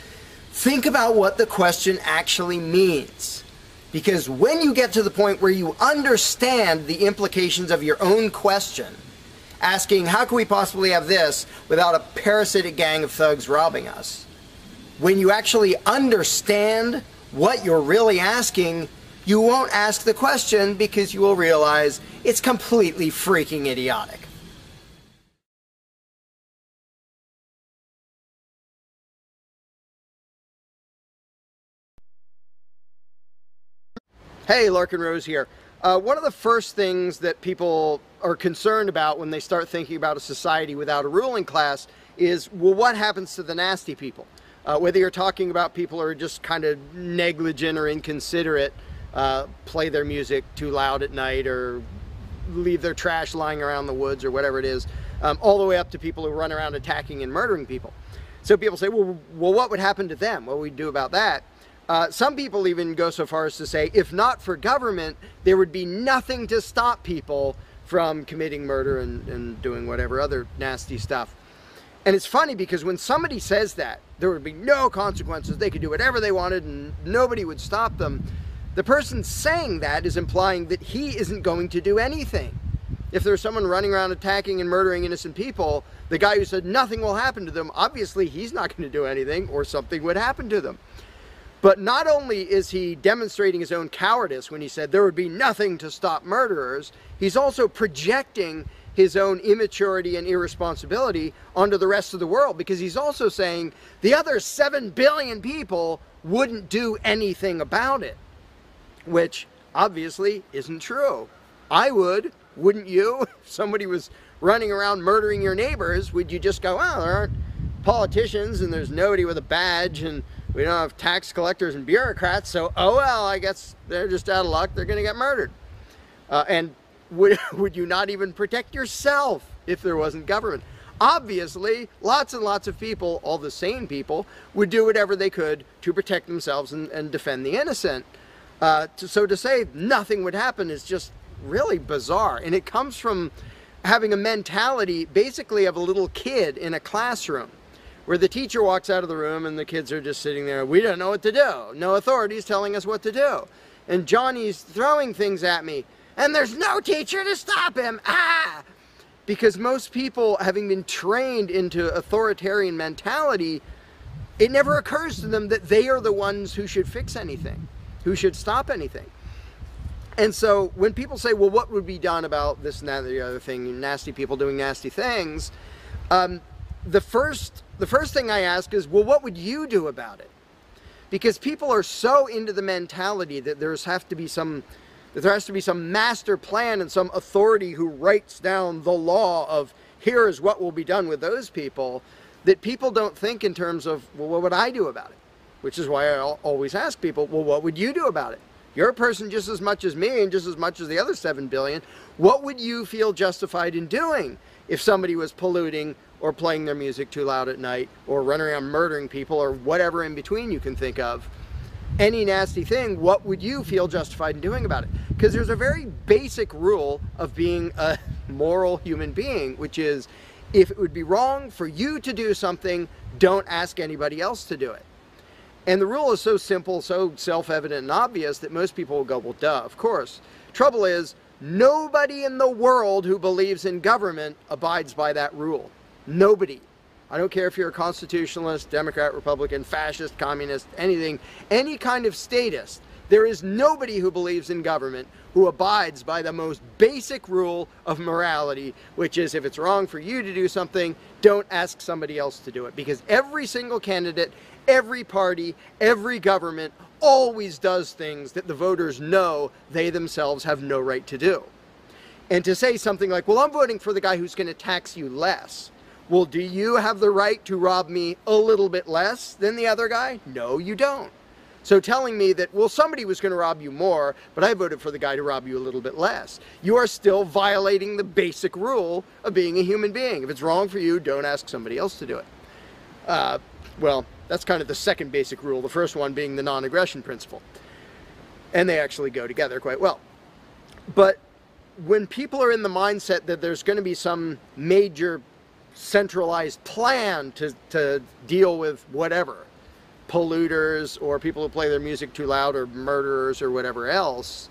think about what the question actually means. Because when you get to the point where you understand the implications of your own question, asking how can we possibly have this without a parasitic gang of thugs robbing us, when you actually understand what you're really asking, you won't ask the question because you will realize it's completely freaking idiotic. Hey, Larkin Rose here. One of the first things that people are concerned about when they start thinking about a society without a ruling class is, well, what happens to the nasty people? Whether you're talking about people who are just kind of negligent or inconsiderate, play their music too loud at night or leave their trash lying around the woods or whatever it is, all the way up to people who run around attacking and murdering people. So people say, well, what would happen to them? What would we do about that? Some people even go so far as to say, if not for government, there would be nothing to stop people from committing murder and doing whatever other nasty stuff. And it's funny because when somebody says that, there would be no consequences, they could do whatever they wanted and nobody would stop them, the person saying that is implying that he isn't going to do anything. If there's someone running around attacking and murdering innocent people, the guy who said nothing will happen to them, obviously he's not going to do anything or something would happen to them. But not only is he demonstrating his own cowardice when he said there would be nothing to stop murderers, he's also projecting his own immaturity and irresponsibility onto the rest of the world, because he's also saying the other 7 billion people wouldn't do anything about it, which obviously isn't true. I would, wouldn't you? If somebody was running around murdering your neighbors, would you just go, well, there aren't politicians and there's nobody with a badge and we don't have tax collectors and bureaucrats, so oh well, I guess they're just out of luck, they're going to get murdered. And would you not even protect yourself if there wasn't government? Obviously, lots and lots of people, all the sane people, would do whatever they could to protect themselves and defend the innocent. So to say nothing would happen is just really bizarre. And it comes from having a mentality basically of a little kid in a classroom, where the teacher walks out of the room and the kids are just sitting there. We don't know what to do. No authority's telling us what to do. And Johnny's throwing things at me. And there's no teacher to stop him. Ah! Because most people, having been trained into authoritarian mentality, it never occurs to them that they are the ones who should fix anything, who should stop anything. And so when people say, well, what would be done about this and that and the other thing, nasty people doing nasty things, the first thing I ask is, well, what would you do about it? Because people are so into the mentality that there has to be some master plan and some authority who writes down the law of here is what will be done with those people, that people don't think in terms of, well, what would I do about it? Which is why I always ask people, well, what would you do about it? You're a person just as much as me and just as much as the other 7 billion. What would you feel justified in doing if somebody was polluting or playing their music too loud at night or running around murdering people or whatever in between you can think of? Any nasty thing, what would you feel justified in doing about it? Because there's a very basic rule of being a moral human being, which is if it would be wrong for you to do something, don't ask anybody else to do it. And the rule is so simple, so self-evident and obvious that most people will go, well, duh, of course. Trouble is, nobody in the world who believes in government abides by that rule. Nobody. I don't care if you're a constitutionalist, Democrat, Republican, fascist, communist, anything, any kind of statist. There is nobody who believes in government who abides by the most basic rule of morality, which is if it's wrong for you to do something, don't ask somebody else to do it. Because every single candidate, every party, every government always does things that the voters know they themselves have no right to do. And to say something like, well, I'm voting for the guy who's going to tax you less. Well, do you have the right to rob me a little bit less than the other guy? No, you don't. So telling me that, well, somebody was going to rob you more, but I voted for the guy to rob you a little bit less, you are still violating the basic rule of being a human being. If it's wrong for you, don't ask somebody else to do it. Well, that's kind of the second basic rule, the first one being the non-aggression principle. And they actually go together quite well. But when people are in the mindset that there's going to be some major centralized plan to deal with whatever, polluters or people who play their music too loud or murderers or whatever else,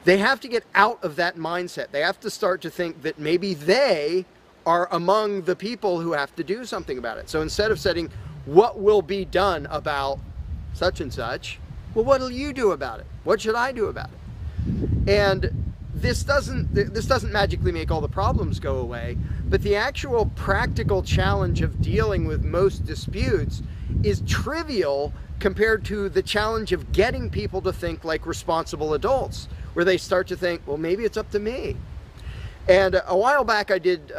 they have to get out of that mindset. They have to start to think that maybe they are among the people who have to do something about it. So instead of saying, what will be done about such and such, well, what will you do about it? What should I do about it? And this doesn't magically make all the problems go away, but the actual practical challenge of dealing with most disputes is trivial compared to the challenge of getting people to think like responsible adults, where they start to think, well, maybe it's up to me. And a while back I did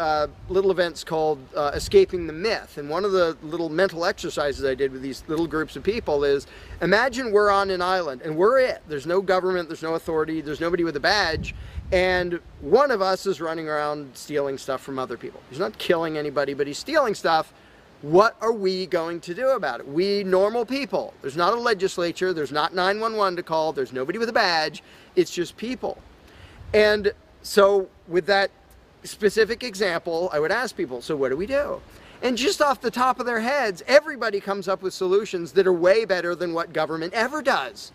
little events called Escaping the Myth, and one of the little mental exercises I did with these little groups of people is, imagine we're on an island and we're it. There's no government, there's no authority, there's nobody with a badge, and one of us is running around stealing stuff from other people. He's not killing anybody, but he's stealing stuff. What are we going to do about it? We normal people. There's not a legislature, there's not 911 to call, there's nobody with a badge, it's just people. And so with that specific example, I would ask people, so what do we do? And just off the top of their heads, everybody comes up with solutions that are way better than what government ever does.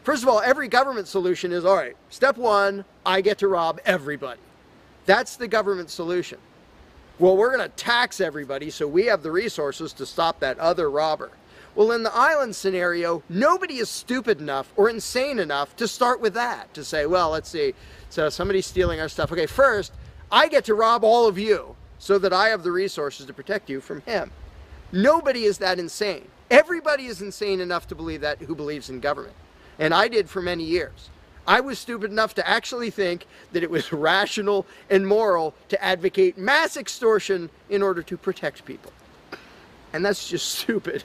First of all, every government solution is, all right, step one, I get to rob everybody. That's the government solution. Well, we're going to tax everybody so we have the resources to stop that other robber. Well, in the island scenario, nobody is stupid enough or insane enough to start with that, to say, well, let's see, so somebody's stealing our stuff. Okay, first, I get to rob all of you so that I have the resources to protect you from him. Nobody is that insane. Everybody is insane enough to believe that who believes in government. And I did for many years. I was stupid enough to actually think that it was rational and moral to advocate mass extortion in order to protect people. And that's just stupid.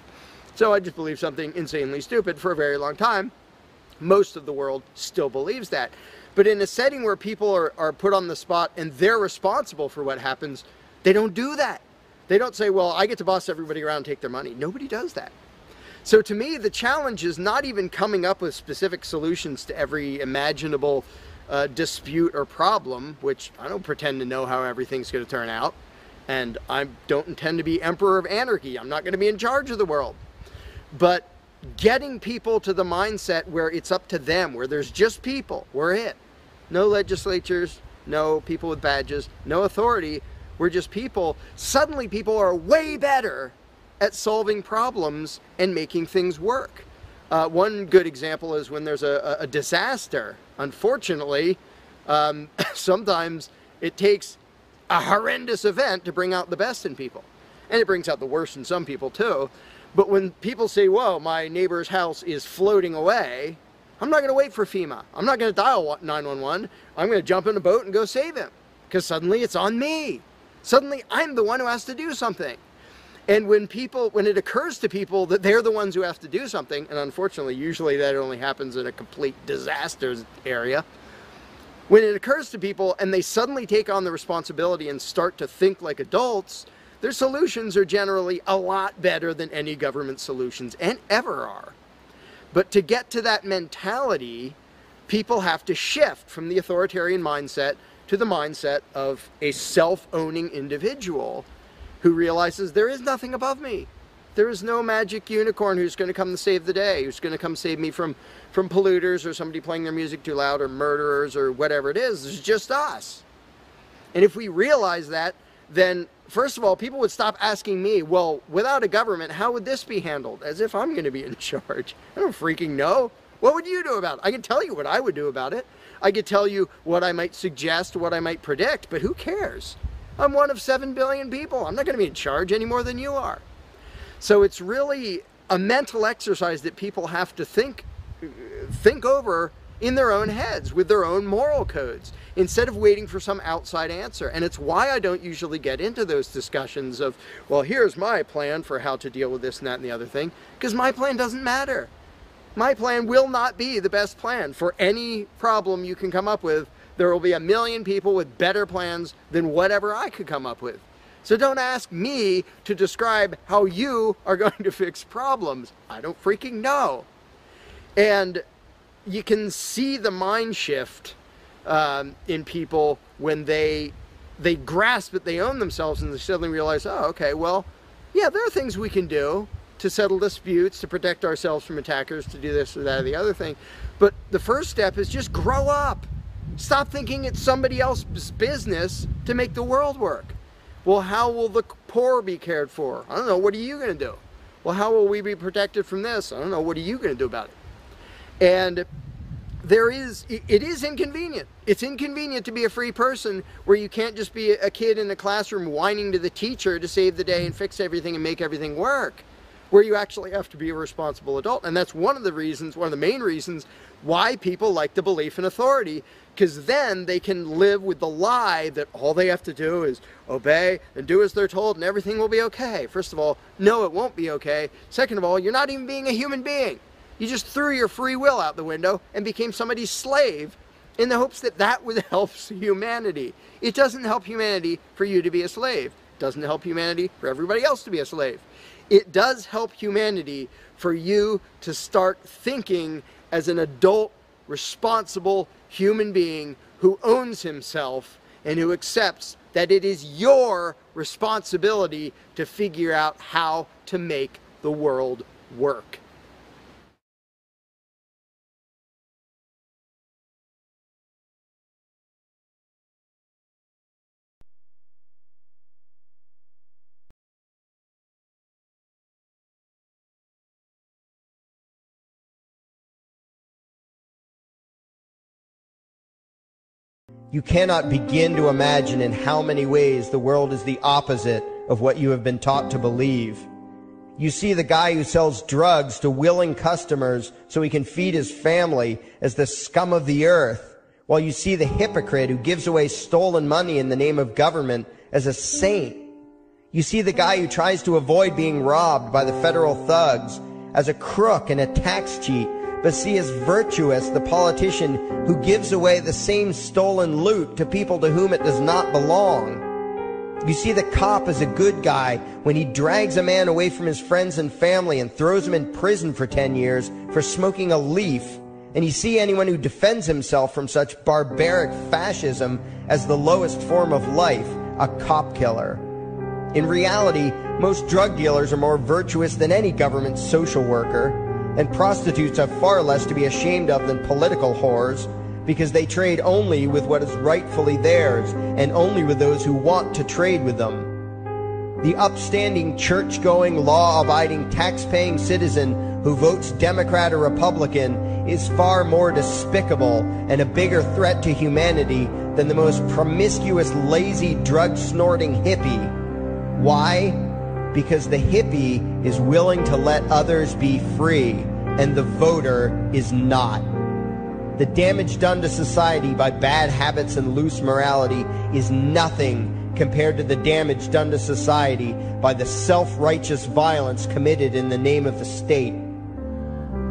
So I just believed something insanely stupid for a very long time. Most of the world still believes that. But in a setting where people are put on the spot and they're responsible for what happens, they don't do that. They don't say, well, I get to boss everybody around and take their money. Nobody does that. So to me, the challenge is not even coming up with specific solutions to every imaginable dispute or problem, which I don't pretend to know how everything's going to turn out. And I don't intend to be emperor of anarchy. I'm not going to be in charge of the world. But getting people to the mindset where it's up to them, where there's just people, we're it. No legislatures, no people with badges, no authority, we're just people. Suddenly people are way better at solving problems and making things work. One good example is when there's a disaster. Unfortunately, sometimes it takes a horrendous event to bring out the best in people. And it brings out the worst in some people too. But when people say, whoa, my neighbor's house is floating away, I'm not going to wait for FEMA. I'm not going to dial 911. I'm going to jump in a boat and go save him. Because suddenly it's on me. Suddenly I'm the one who has to do something. And when it occurs to people that they're the ones who have to do something, and unfortunately usually that only happens in a complete disaster area, when it occurs to people and they suddenly take on the responsibility and start to think like adults, their solutions are generally a lot better than any government solutions, and ever are. But to get to that mentality, people have to shift from the authoritarian mindset to the mindset of a self-owning individual who realizes there is nothing above me. There is no magic unicorn who's going to come to save the day, who's going to come save me from polluters or somebody playing their music too loud or murderers or whatever it is. It's just us. And if we realize that, then first of all, people would stop asking me, well, without a government, how would this be handled? As if I'm going to be in charge. I don't freaking know. What would you do about it? I can tell you what I would do about it. I could tell you what I might suggest, what I might predict, but who cares? I'm one of 7 billion people. I'm not going to be in charge any more than you are. So it's really a mental exercise that people have to think over in their own heads with their own moral codes instead of waiting for some outside answer. And it's why I don't usually get into those discussions of, well, here's my plan for how to deal with this and that and the other thing, because my plan doesn't matter. My plan will not be the best plan for any problem you can come up with. There will be a million people with better plans than whatever I could come up with. So don't ask me to describe how you are going to fix problems. I don't freaking know. And you can see the mind shift in people when they grasp that they own themselves and they suddenly realize, oh, okay, well, yeah, there are things we can do to settle disputes, to protect ourselves from attackers, to do this or that or the other thing. But the first step is just grow up. Stop thinking it's somebody else's business to make the world work. Well, how will the poor be cared for? I don't know. What are you going to do? Well, how will we be protected from this? I don't know. What are you going to do about it? And it is inconvenient. It's inconvenient to be a free person where you can't just be a kid in the classroom whining to the teacher to save the day and fix everything and make everything work, where you actually have to be a responsible adult. And that's one of the reasons, one of the main reasons why people like the belief in authority, because then they can live with the lie that all they have to do is obey and do as they're told and everything will be okay. First of all, no, it won't be okay. Second of all, you're not even being a human being. You just threw your free will out the window and became somebody's slave in the hopes that that would help humanity. It doesn't help humanity for you to be a slave. It doesn't help humanity for everybody else to be a slave. It does help humanity for you to start thinking as an adult, responsible human being who owns himself and who accepts that it is your responsibility to figure out how to make the world work. You cannot begin to imagine in how many ways the world is the opposite of what you have been taught to believe. You see the guy who sells drugs to willing customers so he can feed his family as the scum of the earth, while you see the hypocrite who gives away stolen money in the name of government as a saint. You see the guy who tries to avoid being robbed by the federal thugs as a crook and a tax cheat, but see as virtuous the politician who gives away the same stolen loot to people to whom it does not belong. You see the cop as a good guy when he drags a man away from his friends and family and throws him in prison for 10 years for smoking a leaf. And you see anyone who defends himself from such barbaric fascism as the lowest form of life, a cop killer. In reality, most drug dealers are more virtuous than any government social worker, and prostitutes have far less to be ashamed of than political whores, because they trade only with what is rightfully theirs, and only with those who want to trade with them. The upstanding, church-going, law-abiding, tax-paying citizen who votes Democrat or Republican is far more despicable and a bigger threat to humanity than the most promiscuous, lazy, drug-snorting hippie. Why? Because the hippie is willing to let others be free, and the voter is not. The damage done to society by bad habits and loose morality is nothing compared to the damage done to society by the self-righteous violence committed in the name of the state.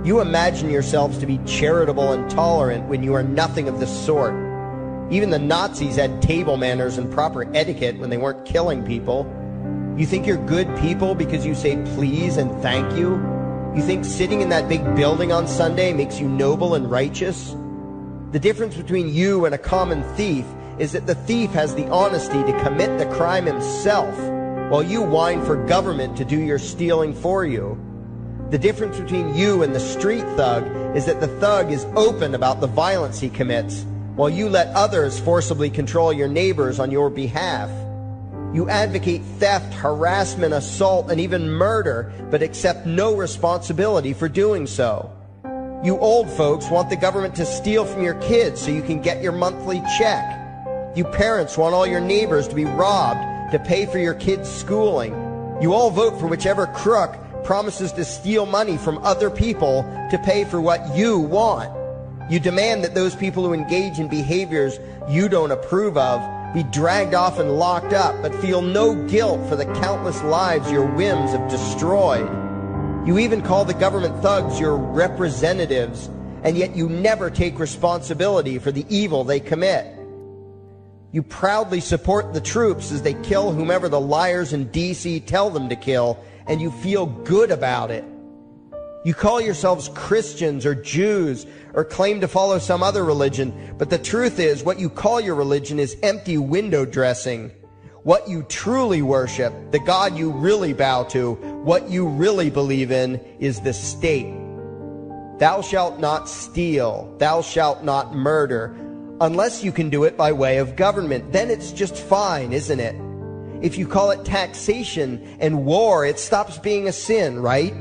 You imagine yourselves to be charitable and tolerant when you are nothing of the sort. Even the Nazis had table manners and proper etiquette when they weren't killing people. You think you're good people because you say please and thank you? You think sitting in that big building on Sunday makes you noble and righteous? The difference between you and a common thief is that the thief has the honesty to commit the crime himself, while you whine for government to do your stealing for you. The difference between you and the street thug is that the thug is open about the violence he commits, while you let others forcibly control your neighbors on your behalf. You advocate theft, harassment, assault, and even murder, but accept no responsibility for doing so. You old folks want the government to steal from your kids so you can get your monthly check. You parents want all your neighbors to be robbed to pay for your kids' schooling. You all vote for whichever crook promises to steal money from other people to pay for what you want. You demand that those people who engage in behaviors you don't approve of be dragged off and locked up, but feel no guilt for the countless lives your whims have destroyed. You even call the government thugs your representatives, and yet you never take responsibility for the evil they commit. You proudly support the troops as they kill whomever the liars in D.C. tell them to kill, and you feel good about it. You call yourselves Christians or Jews or claim to follow some other religion, but the truth is what you call your religion is empty window dressing. What you truly worship, the God you really bow to, what you really believe in is the state. Thou shalt not steal, thou shalt not murder, unless you can do it by way of government. Then it's just fine, isn't it? If you call it taxation and war, it stops being a sin, right?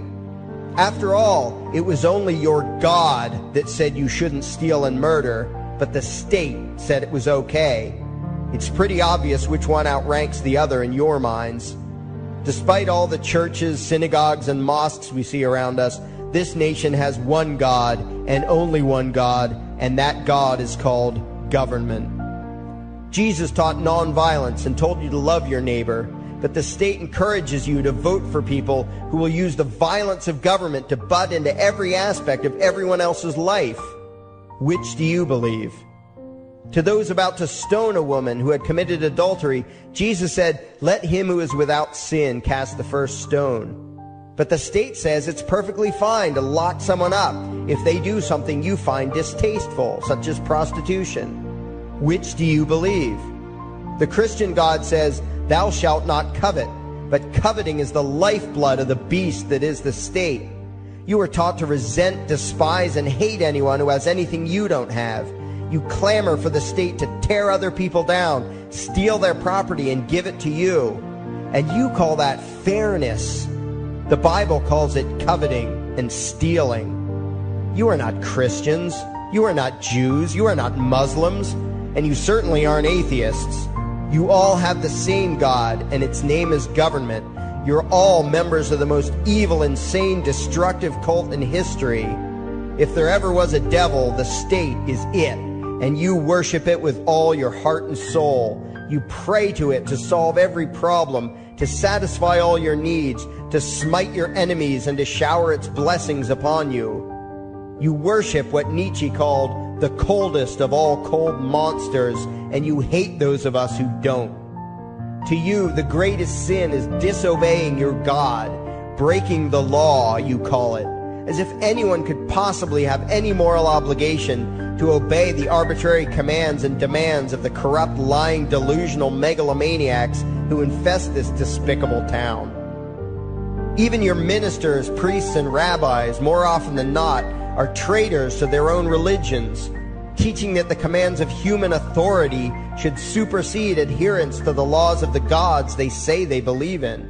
After all, it was only your God that said you shouldn't steal and murder, but the state said it was okay. It's pretty obvious which one outranks the other in your minds. Despite all the churches, synagogues, and mosques we see around us, this nation has one God and only one God, and that God is called government. Jesus taught nonviolence and told you to love your neighbor, but the state encourages you to vote for people who will use the violence of government to butt into every aspect of everyone else's life. Which do you believe? To those about to stone a woman who had committed adultery, Jesus said, "Let him who is without sin cast the first stone." But the state says it's perfectly fine to lock someone up if they do something you find distasteful, such as prostitution. Which do you believe? The Christian God says, "Thou shalt not covet," but coveting is the lifeblood of the beast that is the state. You are taught to resent, despise, and hate anyone who has anything you don't have. You clamor for the state to tear other people down, steal their property, and give it to you. And you call that fairness. The Bible calls it coveting and stealing. You are not Christians. You are not Jews. You are not Muslims. And you certainly aren't atheists. You all have the same God, and its name is government. You're all members of the most evil, insane, destructive cult in history. If there ever was a devil, the state is it, and you worship it with all your heart and soul. You pray to it to solve every problem, to satisfy all your needs, to smite your enemies, and to shower its blessings upon you. You worship what Nietzsche called the coldest of all cold monsters, and you hate those of us who don't. To you, the greatest sin is disobeying your God, breaking the law, you call it, as if anyone could possibly have any moral obligation to obey the arbitrary commands and demands of the corrupt, lying, delusional megalomaniacs who infest this despicable town. Even your ministers, priests, and rabbis, more often than not, are traitors to their own religions, teaching that the commands of human authority should supersede adherence to the laws of the gods they say they believe in.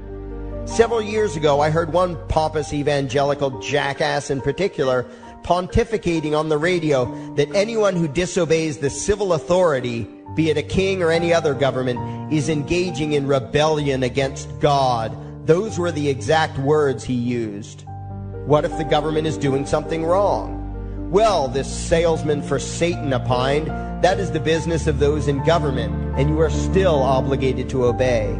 Several years ago, I heard one pompous evangelical jackass in particular pontificating on the radio that anyone who disobeys the civil authority, be it a king or any other government, is engaging in rebellion against God. Those were the exact words he used. What if the government is doing something wrong? Well, this salesman for Satan opined, that is the business of those in government, and you are still obligated to obey.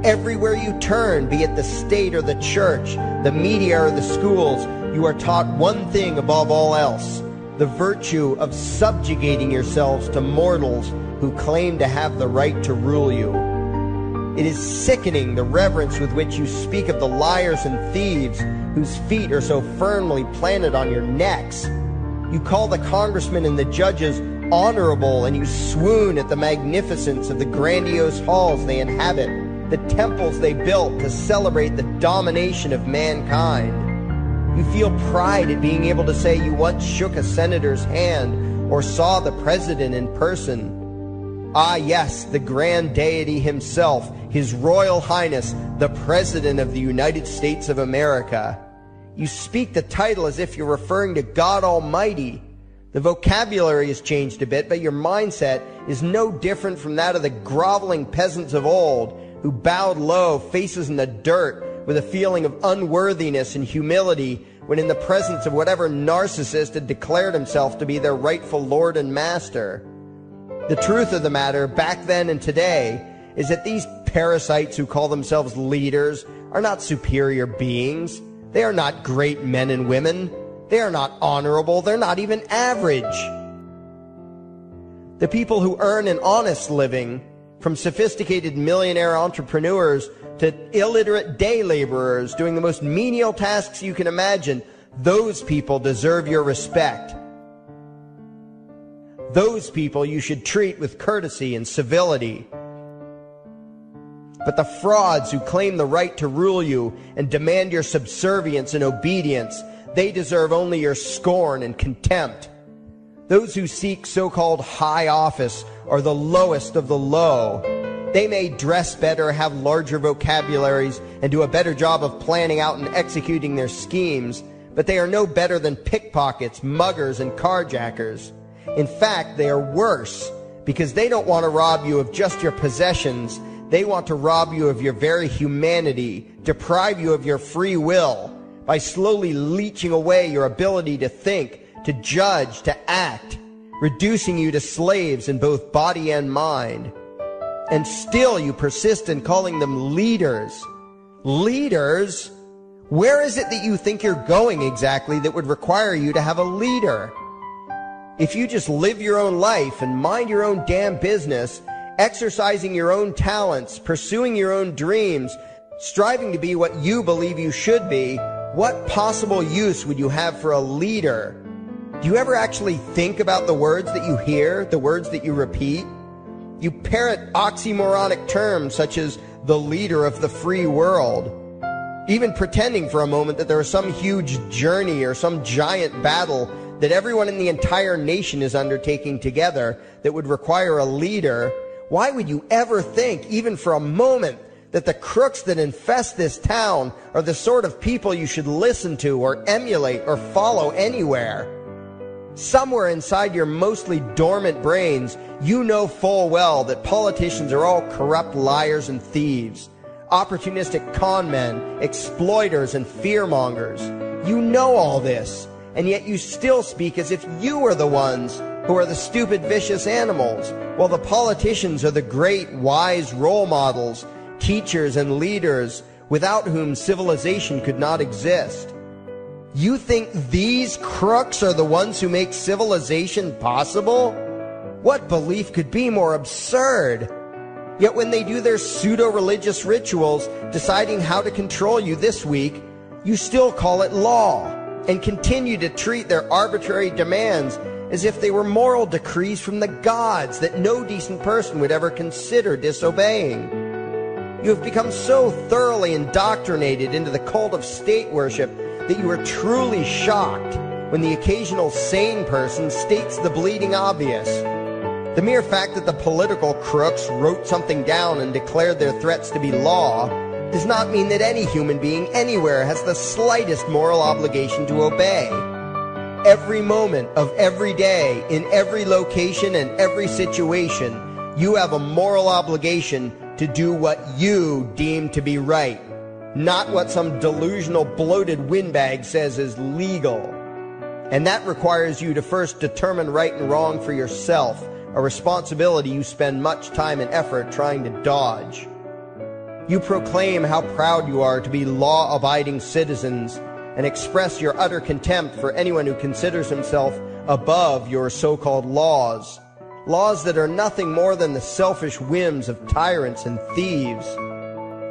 Everywhere you turn, be it the state or the church, the media or the schools, you are taught one thing above all else, the virtue of subjugating yourselves to mortals who claim to have the right to rule you. It is sickening the reverence with which you speak of the liars and thieves whose feet are so firmly planted on your necks. You call the congressmen and the judges honorable, and you swoon at the magnificence of the grandiose halls they inhabit, the temples they built to celebrate the domination of mankind. You feel pride at being able to say you once shook a senator's hand or saw the president in person. Ah, yes, the grand deity himself, His Royal Highness, the President of the United States of America. You speak the title as if you're referring to God Almighty. The vocabulary has changed a bit, but your mindset is no different from that of the groveling peasants of old who bowed low, faces in the dirt, with a feeling of unworthiness and humility when in the presence of whatever narcissist had declared himself to be their rightful lord and master. The truth of the matter, back then and today, is that these parasites who call themselves leaders are not superior beings. They are not great men and women. They are not honorable. They're not even average. The people who earn an honest living, from sophisticated millionaire entrepreneurs to illiterate day laborers doing the most menial tasks you can imagine, Those people deserve your respect. Those people you should treat with courtesy and civility. But the frauds who claim the right to rule you and demand your subservience and obedience, they deserve only your scorn and contempt. Those who seek so-called high office are the lowest of the low. They may dress better, have larger vocabularies, and do a better job of planning out and executing their schemes, but they are no better than pickpockets, muggers, and carjackers. In fact, they are worse, because they don't want to rob you of just your possessions. They want to rob you of your very humanity, deprive you of your free will, by slowly leeching away your ability to think, to judge, to act, reducing you to slaves in both body and mind. And still you persist in calling them leaders. Leaders? Where is it that you think you're going exactly that would require you to have a leader? If you just live your own life and mind your own damn business, exercising your own talents, pursuing your own dreams, striving to be what you believe you should be, what possible use would you have for a leader? Do you ever actually think about the words that you hear, the words that you repeat? You parrot oxymoronic terms such as the leader of the free world, even pretending for a moment that there is some huge journey or some giant battle that everyone in the entire nation is undertaking together that would require a leader. Why would you ever think, even for a moment, that the crooks that infest this town are the sort of people you should listen to or emulate or follow anywhere? Somewhere inside your mostly dormant brains, you know full well that politicians are all corrupt liars and thieves, opportunistic con men, exploiters, and fearmongers. You know all this, and yet you still speak as if you are the ones who are the stupid, vicious animals, while the politicians are the great, wise role models, teachers, and leaders without whom civilization could not exist. You think these crooks are the ones who make civilization possible? What belief could be more absurd? Yet when they do their pseudo-religious rituals, deciding how to control you this week, you still call it law, and continue to treat their arbitrary demands as if they were moral decrees from the gods that no decent person would ever consider disobeying. You have become so thoroughly indoctrinated into the cult of state worship that you are truly shocked when the occasional sane person states the bleeding obvious. The mere fact that the political crooks wrote something down and declared their threats to be law does not mean that any human being anywhere has the slightest moral obligation to obey. Every moment of every day, in every location and every situation, you have a moral obligation to do what you deem to be right, not what some delusional bloated windbag says is legal. And that requires you to first determine right and wrong for yourself, a responsibility you spend much time and effort trying to dodge. You proclaim how proud you are to be law-abiding citizens and express your utter contempt for anyone who considers himself above your so-called laws. Laws that are nothing more than the selfish whims of tyrants and thieves.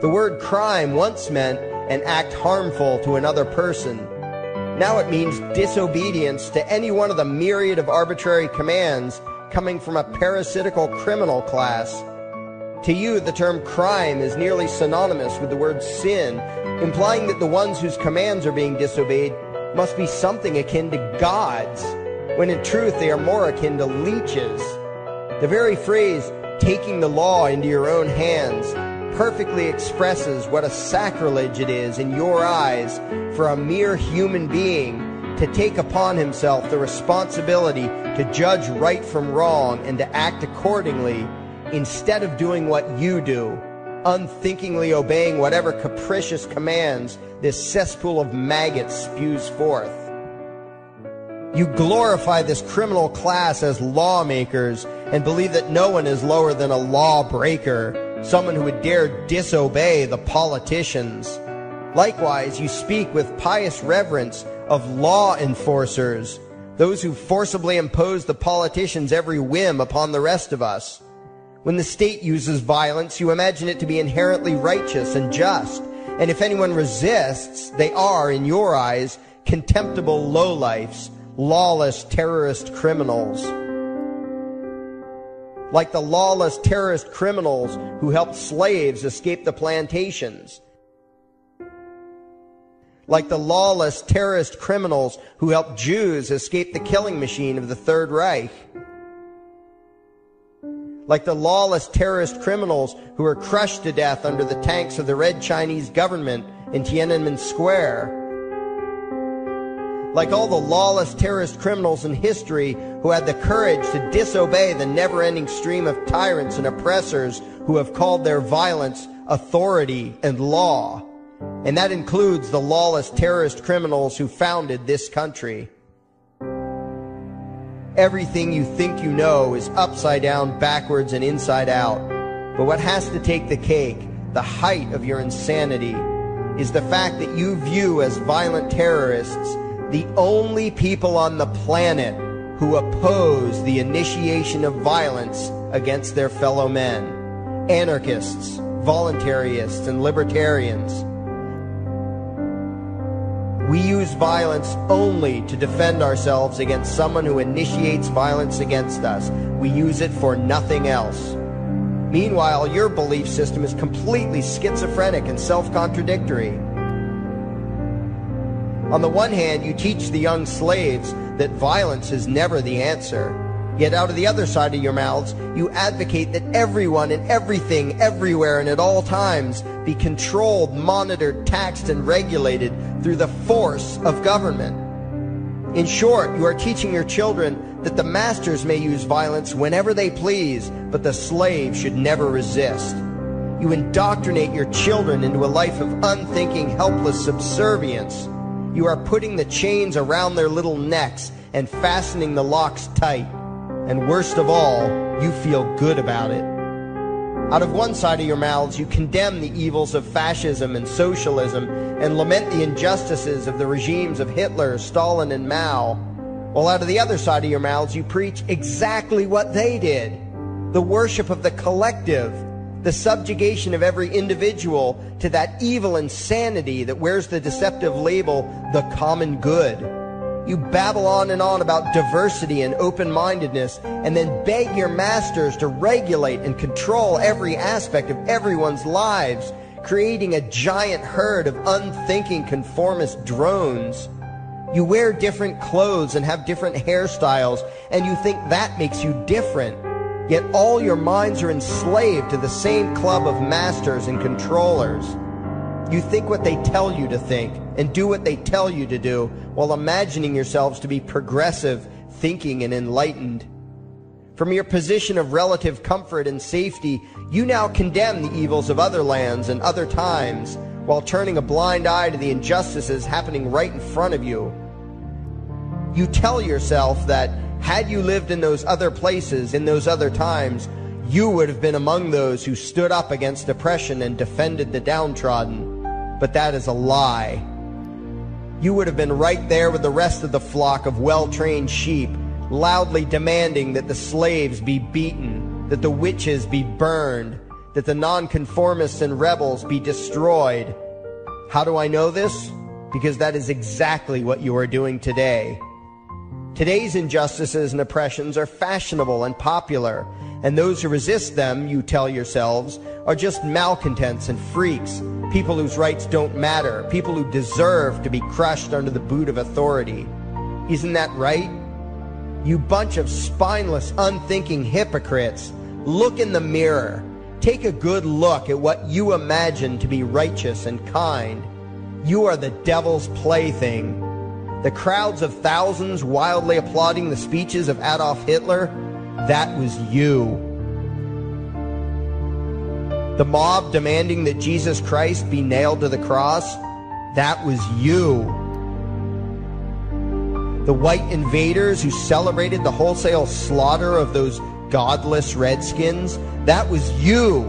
The word crime once meant an act harmful to another person. Now it means disobedience to any one of the myriad of arbitrary commands coming from a parasitical criminal class. To you, the term crime is nearly synonymous with the word sin, implying that the ones whose commands are being disobeyed must be something akin to gods, when in truth they are more akin to leeches. The very phrase, taking the law into your own hands, perfectly expresses what a sacrilege it is in your eyes for a mere human being to take upon himself the responsibility to judge right from wrong and to act accordingly, instead of doing what you do, unthinkingly obeying whatever capricious commands this cesspool of maggots spews forth. You glorify this criminal class as lawmakers and believe that no one is lower than a lawbreaker, someone who would dare disobey the politicians. Likewise, you speak with pious reverence of law enforcers, those who forcibly impose the politicians' every whim upon the rest of us. When the state uses violence, you imagine it to be inherently righteous and just, and if anyone resists, they are, in your eyes, contemptible lowlifes, lawless terrorist criminals. Like the lawless terrorist criminals who helped slaves escape the plantations. Like the lawless terrorist criminals who helped Jews escape the killing machine of the Third Reich. Like the lawless terrorist criminals who were crushed to death under the tanks of the Red Chinese government in Tiananmen Square. Like all the lawless terrorist criminals in history who had the courage to disobey the never-ending stream of tyrants and oppressors who have called their violence authority and law. And that includes the lawless terrorist criminals who founded this country. Everything you think you know is upside down, backwards, and inside out. But what has to take the cake, the height of your insanity, is the fact that you view as violent terrorists the only people on the planet who oppose the initiation of violence against their fellow men. Anarchists, voluntarists, and libertarians. We use violence only to defend ourselves against someone who initiates violence against us. We use it for nothing else. Meanwhile, your belief system is completely schizophrenic and self-contradictory. On the one hand, you teach the young slaves that violence is never the answer. Yet out of the other side of your mouths, you advocate that everyone and everything, everywhere and at all times be controlled, monitored, taxed, and regulated through the force of government. In short, you are teaching your children that the masters may use violence whenever they please, but the slave should never resist. You indoctrinate your children into a life of unthinking, helpless subservience. You are putting the chains around their little necks and fastening the locks tight. And worst of all, you feel good about it. Out of one side of your mouths, you condemn the evils of fascism and socialism and lament the injustices of the regimes of Hitler, Stalin, and Mao. While out of the other side of your mouths, you preach exactly what they did. The worship of the collective, the subjugation of every individual to that evil insanity that wears the deceptive label, the common good. You babble on and on about diversity and open-mindedness, and then beg your masters to regulate and control every aspect of everyone's lives, creating a giant herd of unthinking conformist drones. You wear different clothes and have different hairstyles, and you think that makes you different. Yet all your minds are enslaved to the same club of masters and controllers. You think what they tell you to think and do what they tell you to do while imagining yourselves to be progressive, thinking, and enlightened. From your position of relative comfort and safety, you now condemn the evils of other lands and other times while turning a blind eye to the injustices happening right in front of you. You tell yourself that had you lived in those other places, in those other times, you would have been among those who stood up against oppression and defended the downtrodden. But that is a lie. You would have been right there with the rest of the flock of well-trained sheep, loudly demanding that the slaves be beaten, that the witches be burned, that the nonconformists and rebels be destroyed. How do I know this? Because that is exactly what you are doing today. Today's injustices and oppressions are fashionable and popular, and those who resist them, you tell yourselves, are just malcontents and freaks, people whose rights don't matter, people who deserve to be crushed under the boot of authority. Isn't that right? You bunch of spineless, unthinking hypocrites, look in the mirror. Take a good look at what you imagine to be righteous and kind. You are the devil's plaything. The crowds of thousands wildly applauding the speeches of Adolf Hitler, that was you. The mob demanding that Jesus Christ be nailed to the cross, that was you. The white invaders who celebrated the wholesale slaughter of those godless redskins, that was you.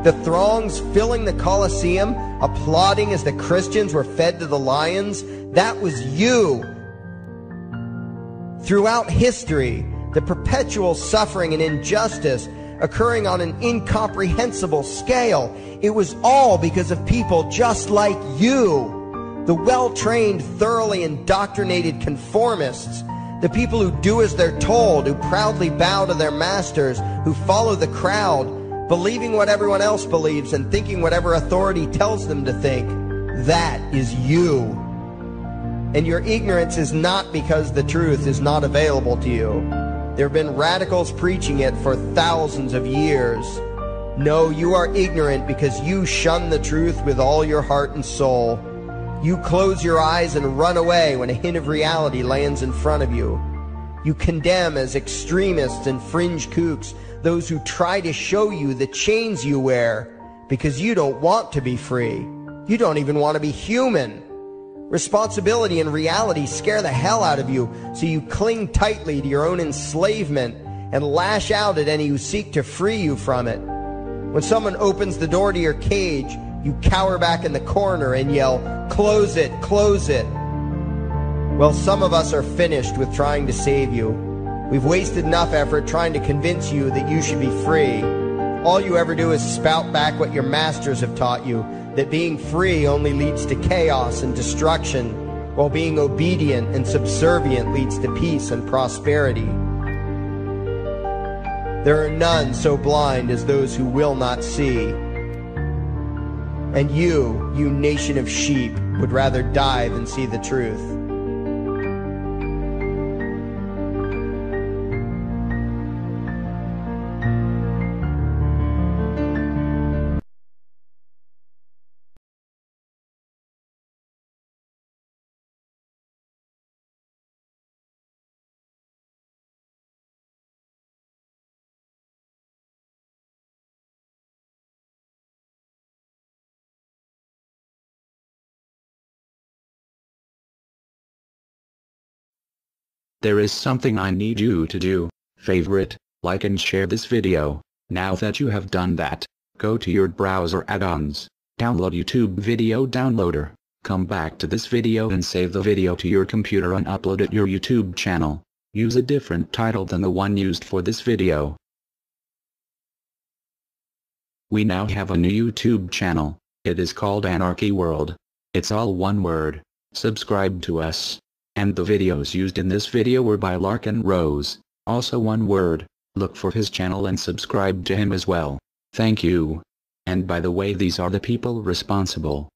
The throngs filling the Colosseum, applauding as the Christians were fed to the lions, that was you. Throughout history, the perpetual suffering and injustice occurring on an incomprehensible scale, it was all because of people just like you. The well-trained, thoroughly indoctrinated conformists, the people who do as they're told, who proudly bow to their masters, who follow the crowd, believing what everyone else believes and thinking whatever authority tells them to think. That is you. And your ignorance is not because the truth is not available to you. There have been radicals preaching it for thousands of years. No, you are ignorant because you shun the truth with all your heart and soul. You close your eyes and run away when a hint of reality lands in front of you. You condemn as extremists and fringe kooks those who try to show you the chains you wear because you don't want to be free. You don't even want to be human. Responsibility and reality scare the hell out of you, so you cling tightly to your own enslavement and lash out at any who seek to free you from it. When someone opens the door to your cage, you cower back in the corner and yell, "Close it, close it." Well, some of us are finished with trying to save you. We've wasted enough effort trying to convince you that you should be free. All you ever do is spout back what your masters have taught you, that being free only leads to chaos and destruction, while being obedient and subservient leads to peace and prosperity. There are none so blind as those who will not see. And you nation of sheep, would rather die than see the truth. There is something I need you to do. Favorite, like and share this video. Now that you have done that, go to your browser add-ons, download YouTube Video Downloader, come back to this video and save the video to your computer and upload it to your YouTube channel. Use a different title than the one used for this video. We now have a new YouTube channel. It is called Anarchy World. It's all one word. Subscribe to us. And the videos used in this video were by Larkin Rose, also one word. Look for his channel and subscribe to him as well. Thank you. And by the way, these are the people responsible.